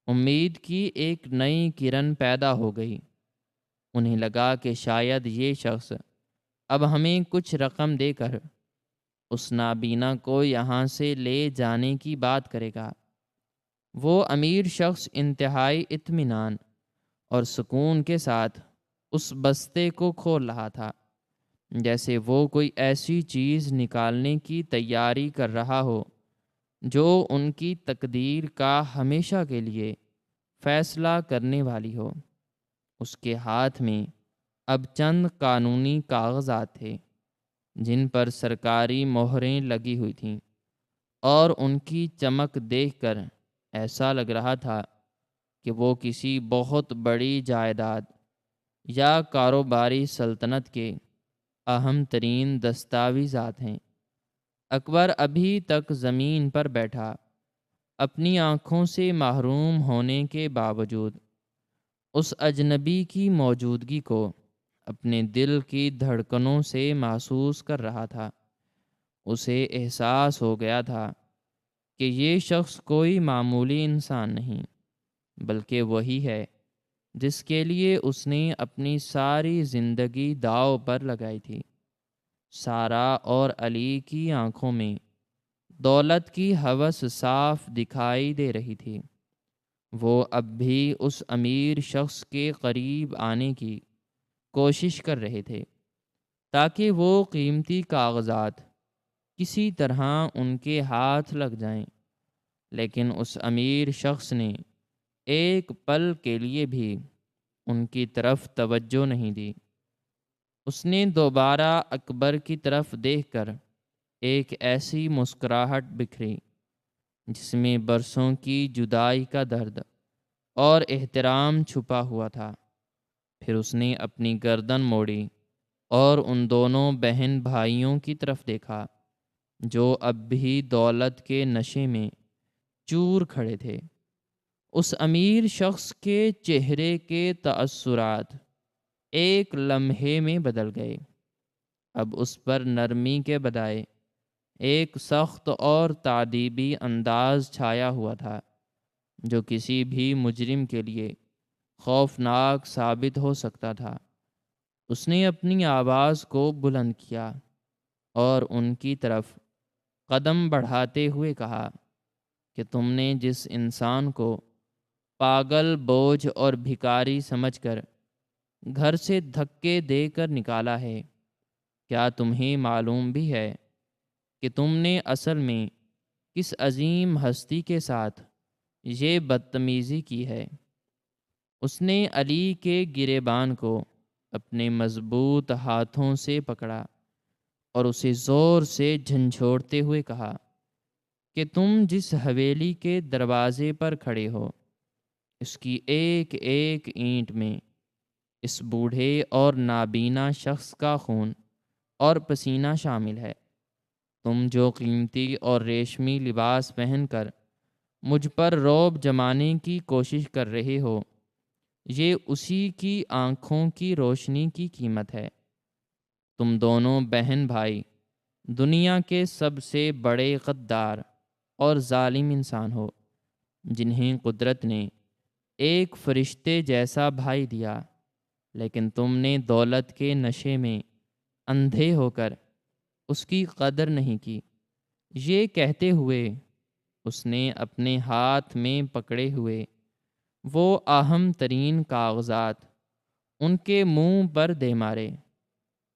امید کی ایک نئی کرن پیدا ہو گئی۔ انہیں لگا کہ شاید یہ شخص اب ہمیں کچھ رقم دے کر اس نابینا کو یہاں سے لے جانے کی بات کرے گا۔ وہ امیر شخص انتہائی اطمینان اور سکون کے ساتھ اس بستے کو کھول رہا تھا، جیسے وہ کوئی ایسی چیز نکالنے کی تیاری کر رہا ہو جو ان کی تقدیر کا ہمیشہ کے لیے فیصلہ کرنے والی ہو۔ اس کے ہاتھ میں اب چند قانونی کاغذات تھے جن پر سرکاری مہریں لگی ہوئی تھیں، اور ان کی چمک دیکھ کر ایسا لگ رہا تھا کہ وہ کسی بہت بڑی جائیداد یا کاروباری سلطنت کے اہم ترین دستاویزات ہیں۔ اکبر ابھی تک زمین پر بیٹھا، اپنی آنکھوں سے محروم ہونے کے باوجود اس اجنبی کی موجودگی کو اپنے دل کی دھڑکنوں سے محسوس کر رہا تھا۔ اسے احساس ہو گیا تھا کہ یہ شخص کوئی معمولی انسان نہیں، بلکہ وہی ہے جس کے لیے اس نے اپنی ساری زندگی داؤ پر لگائی تھی۔ سارا اور علی کی آنکھوں میں دولت کی ہوس صاف دکھائی دے رہی تھی۔ وہ اب بھی اس امیر شخص کے قریب آنے کی کوشش کر رہے تھے تاکہ وہ قیمتی کاغذات کسی طرح ان کے ہاتھ لگ جائیں، لیکن اس امیر شخص نے ایک پل کے لیے بھی ان کی طرف توجہ نہیں دی۔ اس نے دوبارہ اکبر کی طرف دیکھ کر ایک ایسی مسکراہٹ بکھری جس میں برسوں کی جدائی کا درد اور احترام چھپا ہوا تھا۔ پھر اس نے اپنی گردن موڑی اور ان دونوں بہن بھائیوں کی طرف دیکھا جو اب بھی دولت کے نشے میں چور کھڑے تھے۔ اس امیر شخص کے چہرے کے تأثرات ایک لمحے میں بدل گئے۔ اب اس پر نرمی کے بجائے ایک سخت اور تادیبی انداز چھایا ہوا تھا جو کسی بھی مجرم کے لیے خوفناک ثابت ہو سکتا تھا۔ اس نے اپنی آواز کو بلند کیا اور ان کی طرف قدم بڑھاتے ہوئے کہا کہ تم نے جس انسان کو پاگل، بوجھ اور بھکاری سمجھ کر گھر سے دھکے دے کر نکالا ہے، کیا تمہیں معلوم بھی ہے کہ تم نے اصل میں کس عظیم ہستی کے ساتھ یہ بدتمیزی کی ہے؟ اس نے علی کے گریبان کو اپنے مضبوط ہاتھوں سے پکڑا اور اسے زور سے جھنجھوڑتے ہوئے کہا کہ تم جس حویلی کے دروازے پر کھڑے ہو، اس کی ایک ایک اینٹ میں اس بوڑھے اور نابینا شخص کا خون اور پسینہ شامل ہے۔ تم جو قیمتی اور ریشمی لباس پہن کر مجھ پر رعب جمانے کی کوشش کر رہے ہو، یہ اسی کی آنکھوں کی روشنی کی قیمت ہے۔ تم دونوں بہن بھائی دنیا کے سب سے بڑے غدار اور ظالم انسان ہو، جنہیں قدرت نے ایک فرشتے جیسا بھائی دیا، لیکن تم نے دولت کے نشے میں اندھے ہو کر اس کی قدر نہیں کی۔ یہ کہتے ہوئے اس نے اپنے ہاتھ میں پکڑے ہوئے وہ اہم ترین کاغذات ان کے منہ پر دے مارے۔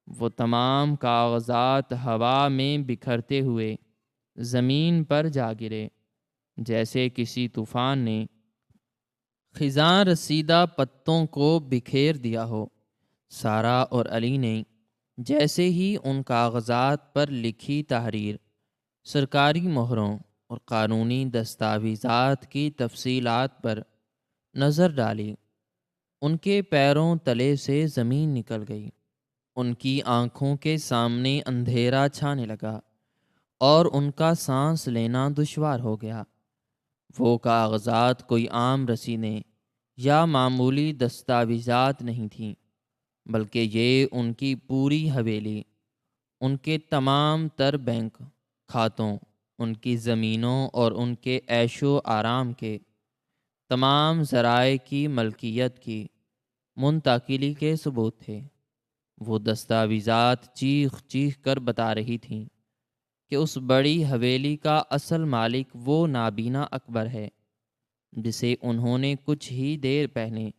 وہ تمام کاغذات ہوا میں بکھرتے ہوئے زمین پر جا گرے، جیسے کسی طوفان نے خزاں رسیدہ پتوں کو بکھیر دیا ہو۔ سارا اور علی نے جیسے ہی ان کاغذات پر لکھی تحریر، سرکاری مہروں اور قانونی دستاویزات کی تفصیلات پر نظر ڈالی، ان کے پیروں تلے سے زمین نکل گئی۔ ان کی آنکھوں کے سامنے اندھیرا چھانے لگا اور ان کا سانس لینا دشوار ہو گیا۔ وہ کاغذات کوئی عام رسیدیں یا معمولی دستاویزات نہیں تھیں، بلکہ یہ ان کی پوری حویلی، ان کے تمام تر بینک کھاتوں، ان کی زمینوں اور ان کے عیش و آرام کے تمام ذرائع کی ملکیت کی منتقلی کے ثبوت تھے۔ وہ دستاویزات چیخ چیخ کر بتا رہی تھیں کہ اس بڑی حویلی کا اصل مالک وہ نابینا اکبر ہے جسے انہوں نے کچھ ہی دیر پہلے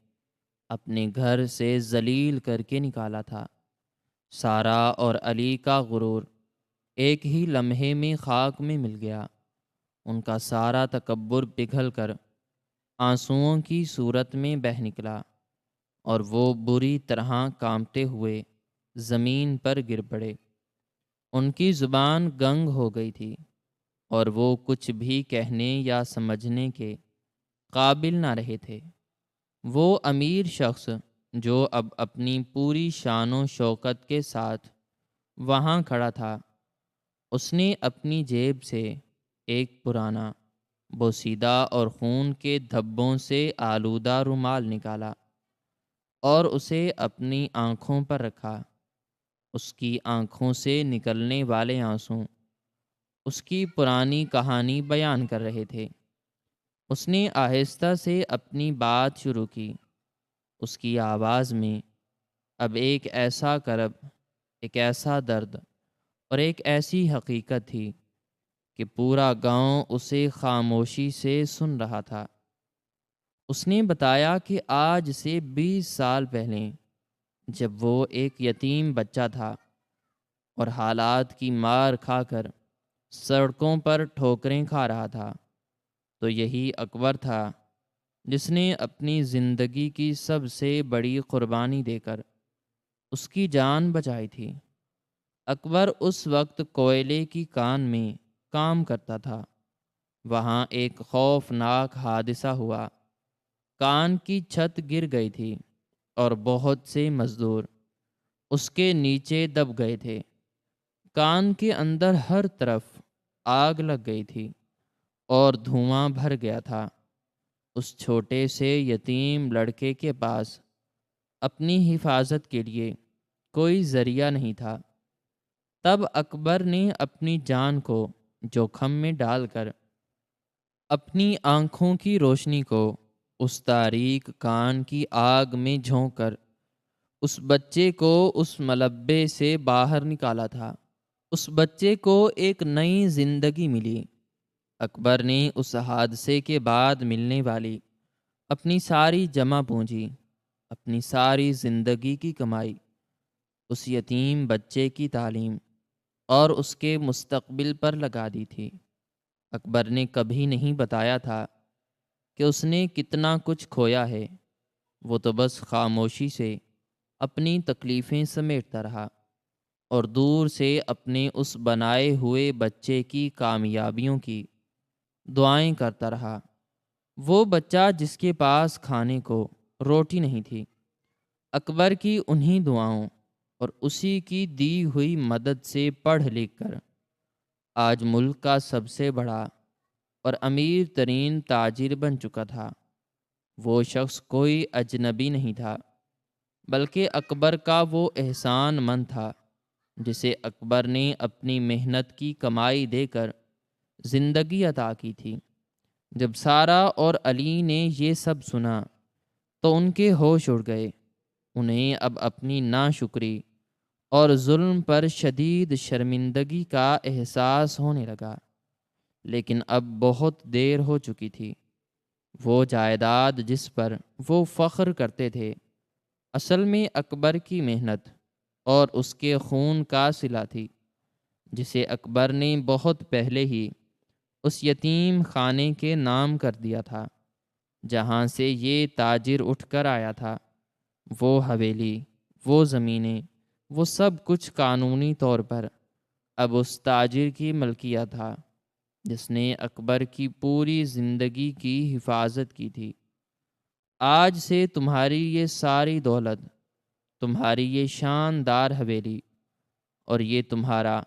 اپنے گھر سے ذلیل کر کے نکالا تھا۔ سارا اور علی کا غرور ایک ہی لمحے میں خاک میں مل گیا۔ ان کا سارا تکبر پگھل کر آنسوؤں کی صورت میں بہہ نکلا اور وہ بری طرح کانپتے ہوئے زمین پر گر پڑے۔ ان کی زبان گنگ ہو گئی تھی اور وہ کچھ بھی کہنے یا سمجھنے کے قابل نہ رہے تھے۔ وہ امیر شخص جو اب اپنی پوری شان و شوکت کے ساتھ وہاں کھڑا تھا، اس نے اپنی جیب سے ایک پرانا بوسیدہ اور خون کے دھبوں سے آلودہ رومال نکالا اور اسے اپنی آنکھوں پر رکھا۔ اس کی آنکھوں سے نکلنے والے آنسوں اس کی پرانی کہانی بیان کر رہے تھے۔ اس نے آہستہ سے اپنی بات شروع کی۔ اس کی آواز میں اب ایک ایسا کرب، ایک ایسا درد اور ایک ایسی حقیقت تھی کہ پورا گاؤں اسے خاموشی سے سن رہا تھا۔ اس نے بتایا کہ آج سے 20 سال پہلے جب وہ ایک یتیم بچہ تھا اور حالات کی مار کھا کر سڑکوں پر ٹھوکریں کھا رہا تھا، تو یہی اکبر تھا جس نے اپنی زندگی کی سب سے بڑی قربانی دے کر اس کی جان بچائی تھی۔ اکبر اس وقت کوئلے کی کان میں کام کرتا تھا۔ وہاں ایک خوفناک حادثہ ہوا۔ کان کی چھت گر گئی تھی اور بہت سے مزدور اس کے نیچے دب گئے تھے۔ کان کے اندر ہر طرف آگ لگ گئی تھی اور دھواں بھر گیا تھا۔ اس چھوٹے سے یتیم لڑکے کے پاس اپنی حفاظت کے لیے کوئی ذریعہ نہیں تھا۔ تب اکبر نے اپنی جان کو جوخم میں ڈال کر اپنی آنکھوں کی روشنی کو اس تاریک کان کی آگ میں جھونک کر اس بچے کو اس ملبے سے باہر نکالا تھا۔ اس بچے کو ایک نئی زندگی ملی۔ اکبر نے اس حادثے کے بعد ملنے والی اپنی ساری جمع پونجی، اپنی ساری زندگی کی کمائی، اس یتیم بچے کی تعلیم اور اس کے مستقبل پر لگا دی تھی۔ اکبر نے کبھی نہیں بتایا تھا کہ اس نے کتنا کچھ کھویا ہے۔ وہ تو بس خاموشی سے اپنی تکلیفیں سمیٹتا رہا اور دور سے اپنے اس بنائے ہوئے بچے کی کامیابیوں کی دعائیں کرتا رہا۔ وہ بچہ جس کے پاس کھانے کو روٹی نہیں تھی، اکبر کی انہی دعاؤں اور اسی کی دی ہوئی مدد سے پڑھ لکھ کر آج ملک کا سب سے بڑا اور امیر ترین تاجر بن چکا تھا۔ وہ شخص کوئی اجنبی نہیں تھا، بلکہ اکبر کا وہ احسان مند تھا جسے اکبر نے اپنی محنت کی کمائی دے کر زندگی عطا کی تھی۔ جب سارا اور علی نے یہ سب سنا تو ان کے ہوش اڑ گئے۔ انہیں اب اپنی ناشکری اور ظلم پر شدید شرمندگی کا احساس ہونے لگا، لیکن اب بہت دیر ہو چکی تھی۔ وہ جائیداد جس پر وہ فخر کرتے تھے، اصل میں اکبر کی محنت اور اس کے خون کا صلہ تھی، جسے اکبر نے بہت پہلے ہی اس یتیم خانے کے نام کر دیا تھا جہاں سے یہ تاجر اٹھ کر آیا تھا۔ وہ حویلی، وہ زمینیں، وہ سب کچھ قانونی طور پر اب اس تاجر کی ملکیت تھا جس نے اکبر کی پوری زندگی کی حفاظت کی تھی۔ آج سے تمہاری یہ ساری دولت، تمہاری یہ شاندار حویلی اور یہ تمہارا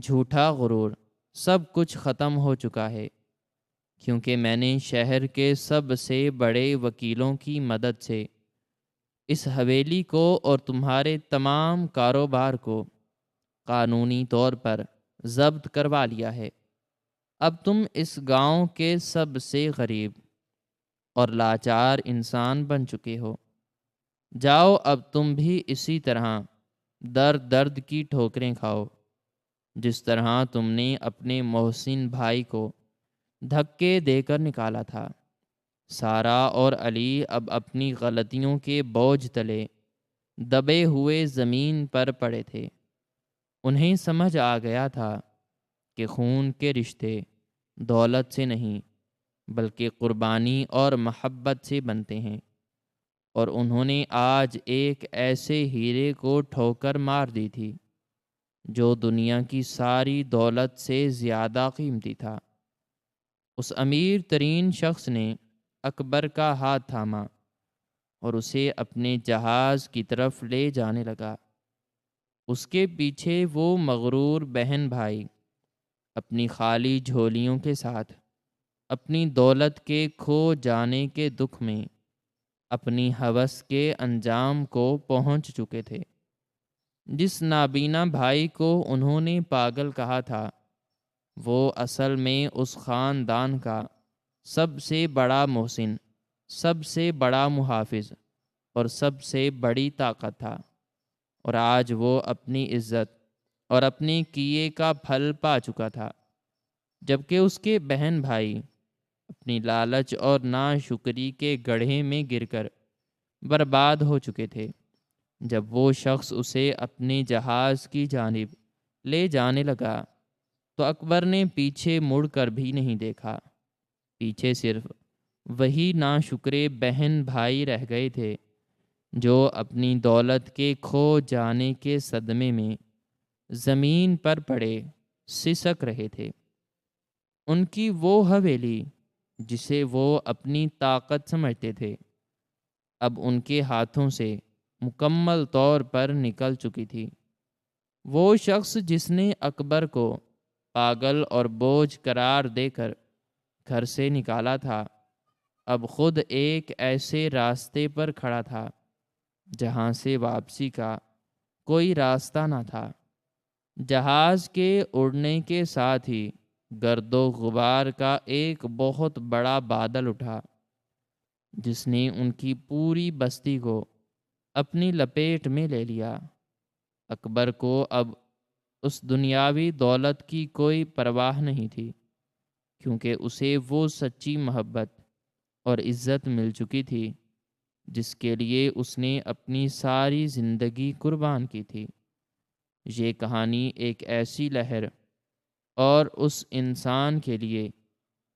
جھوٹا غرور سب کچھ ختم ہو چکا ہے، کیونکہ میں نے شہر کے سب سے بڑے وکیلوں کی مدد سے اس حویلی کو اور تمہارے تمام کاروبار کو قانونی طور پر ضبط کروا لیا ہے۔ اب تم اس گاؤں کے سب سے غریب اور لاچار انسان بن چکے ہو۔ جاؤ اب تم بھی اسی طرح درد درد کی ٹھوکریں کھاؤ، جس طرح تم نے اپنے محسن بھائی کو دھکے دے کر نکالا تھا۔ سارا اور علی اب اپنی غلطیوں کے بوجھ تلے دبے ہوئے زمین پر پڑے تھے۔ انہیں سمجھ آ گیا تھا کہ خون کے رشتے دولت سے نہیں بلکہ قربانی اور محبت سے بنتے ہیں، اور انہوں نے آج ایک ایسے ہیرے کو ٹھوکر مار دی تھی جو دنیا کی ساری دولت سے زیادہ قیمتی تھا۔ اس امیر ترین شخص نے اکبر کا ہاتھ تھاما اور اسے اپنے جہاز کی طرف لے جانے لگا۔ اس کے پیچھے وہ مغرور بہن بھائی اپنی خالی جھولیوں کے ساتھ اپنی دولت کے کھو جانے کے دکھ میں اپنی ہوس کے انجام کو پہنچ چکے تھے۔ جس نابینا بھائی کو انہوں نے پاگل کہا تھا، وہ اصل میں اس خاندان کا سب سے بڑا محسن، سب سے بڑا محافظ اور سب سے بڑی طاقت تھا، اور آج وہ اپنی عزت اور اپنے کیے کا پھل پا چکا تھا، جبکہ اس کے بہن بھائی اپنی لالچ اور ناشکری کے گڑھے میں گر کر برباد ہو چکے تھے۔ جب وہ شخص اسے اپنے جہاز کی جانب لے جانے لگا تو اکبر نے پیچھے مڑ کر بھی نہیں دیکھا۔ پیچھے صرف وہی ناشکرے بہن بھائی رہ گئے تھے جو اپنی دولت کے کھو جانے کے صدمے میں زمین پر پڑے سسک رہے تھے۔ ان کی وہ حویلی جسے وہ اپنی طاقت سمجھتے تھے، اب ان کے ہاتھوں سے مکمل طور پر نکل چکی تھی۔ وہ شخص جس نے اکبر کو پاگل اور بوجھ قرار دے کر گھر سے نکالا تھا، اب خود ایک ایسے راستے پر کھڑا تھا جہاں سے واپسی کا کوئی راستہ نہ تھا۔ جہاز کے اڑنے کے ساتھ ہی گرد و غبار کا ایک بہت بڑا بادل اٹھا جس نے ان کی پوری بستی کو اپنی لپیٹ میں لے لیا۔ اکبر کو اب اس دنیاوی دولت کی کوئی پرواہ نہیں تھی، کیونکہ اسے وہ سچی محبت اور عزت مل چکی تھی جس کے لیے اس نے اپنی ساری زندگی قربان کی تھی۔ یہ کہانی ایک ایسی لہر اور اس انسان کے لیے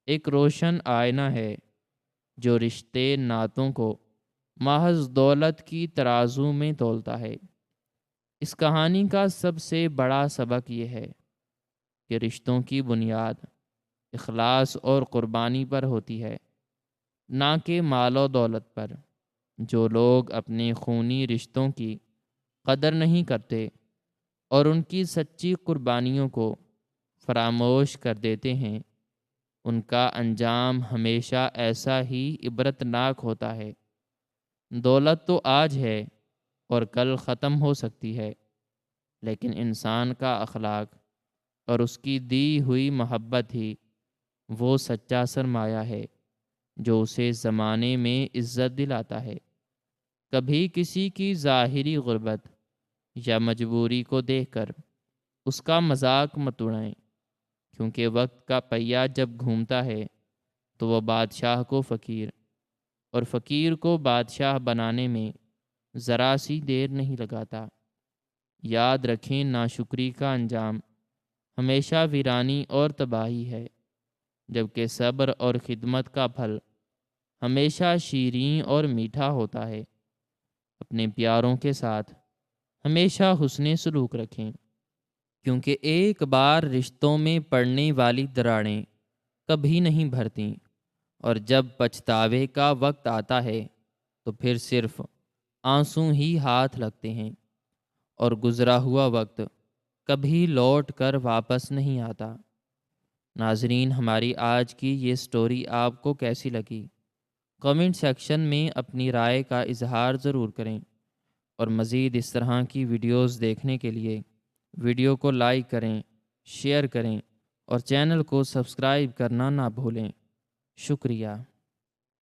ایک روشن آئینہ ہے جو رشتے ناتوں کو محض دولت کی ترازو میں تولتا ہے۔ اس کہانی کا سب سے بڑا سبق یہ ہے کہ رشتوں کی بنیاد اخلاص اور قربانی پر ہوتی ہے، نہ کہ مال و دولت پر۔ جو لوگ اپنے خونی رشتوں کی قدر نہیں کرتے اور ان کی سچی قربانیوں کو فراموش کر دیتے ہیں، ان کا انجام ہمیشہ ایسا ہی عبرتناک ہوتا ہے۔ دولت تو آج ہے اور کل ختم ہو سکتی ہے، لیکن انسان کا اخلاق اور اس کی دی ہوئی محبت ہی وہ سچا سرمایہ ہے جو اسے زمانے میں عزت دلاتا ہے۔ کبھی کسی کی ظاہری غربت یا مجبوری کو دیکھ کر اس کا مذاق مت اڑائیں، کیونکہ وقت کا پہیہ جب گھومتا ہے تو وہ بادشاہ کو فقیر اور فقیر کو بادشاہ بنانے میں ذرا سی دیر نہیں لگاتا۔ یاد رکھیں، ناشکری کا انجام ہمیشہ ویرانی اور تباہی ہے، جبکہ صبر اور خدمت کا پھل ہمیشہ شیریں اور میٹھا ہوتا ہے۔ اپنے پیاروں کے ساتھ ہمیشہ حسن سلوک رکھیں، کیونکہ ایک بار رشتوں میں پڑنے والی دراڑیں کبھی نہیں بھرتیں، اور جب پچھتاوے کا وقت آتا ہے تو پھر صرف آنسو ہی ہاتھ لگتے ہیں، اور گزرا ہوا وقت کبھی لوٹ کر واپس نہیں آتا۔ ناظرین، ہماری آج کی یہ سٹوری آپ کو کیسی لگی؟ کمنٹ سیکشن میں اپنی رائے کا اظہار ضرور کریں، اور مزید اس طرح کی ویڈیوز دیکھنے کے لیے ویڈیو کو لائک کریں، شیئر کریں اور چینل کو سبسکرائب کرنا نہ بھولیں۔ شکریہ۔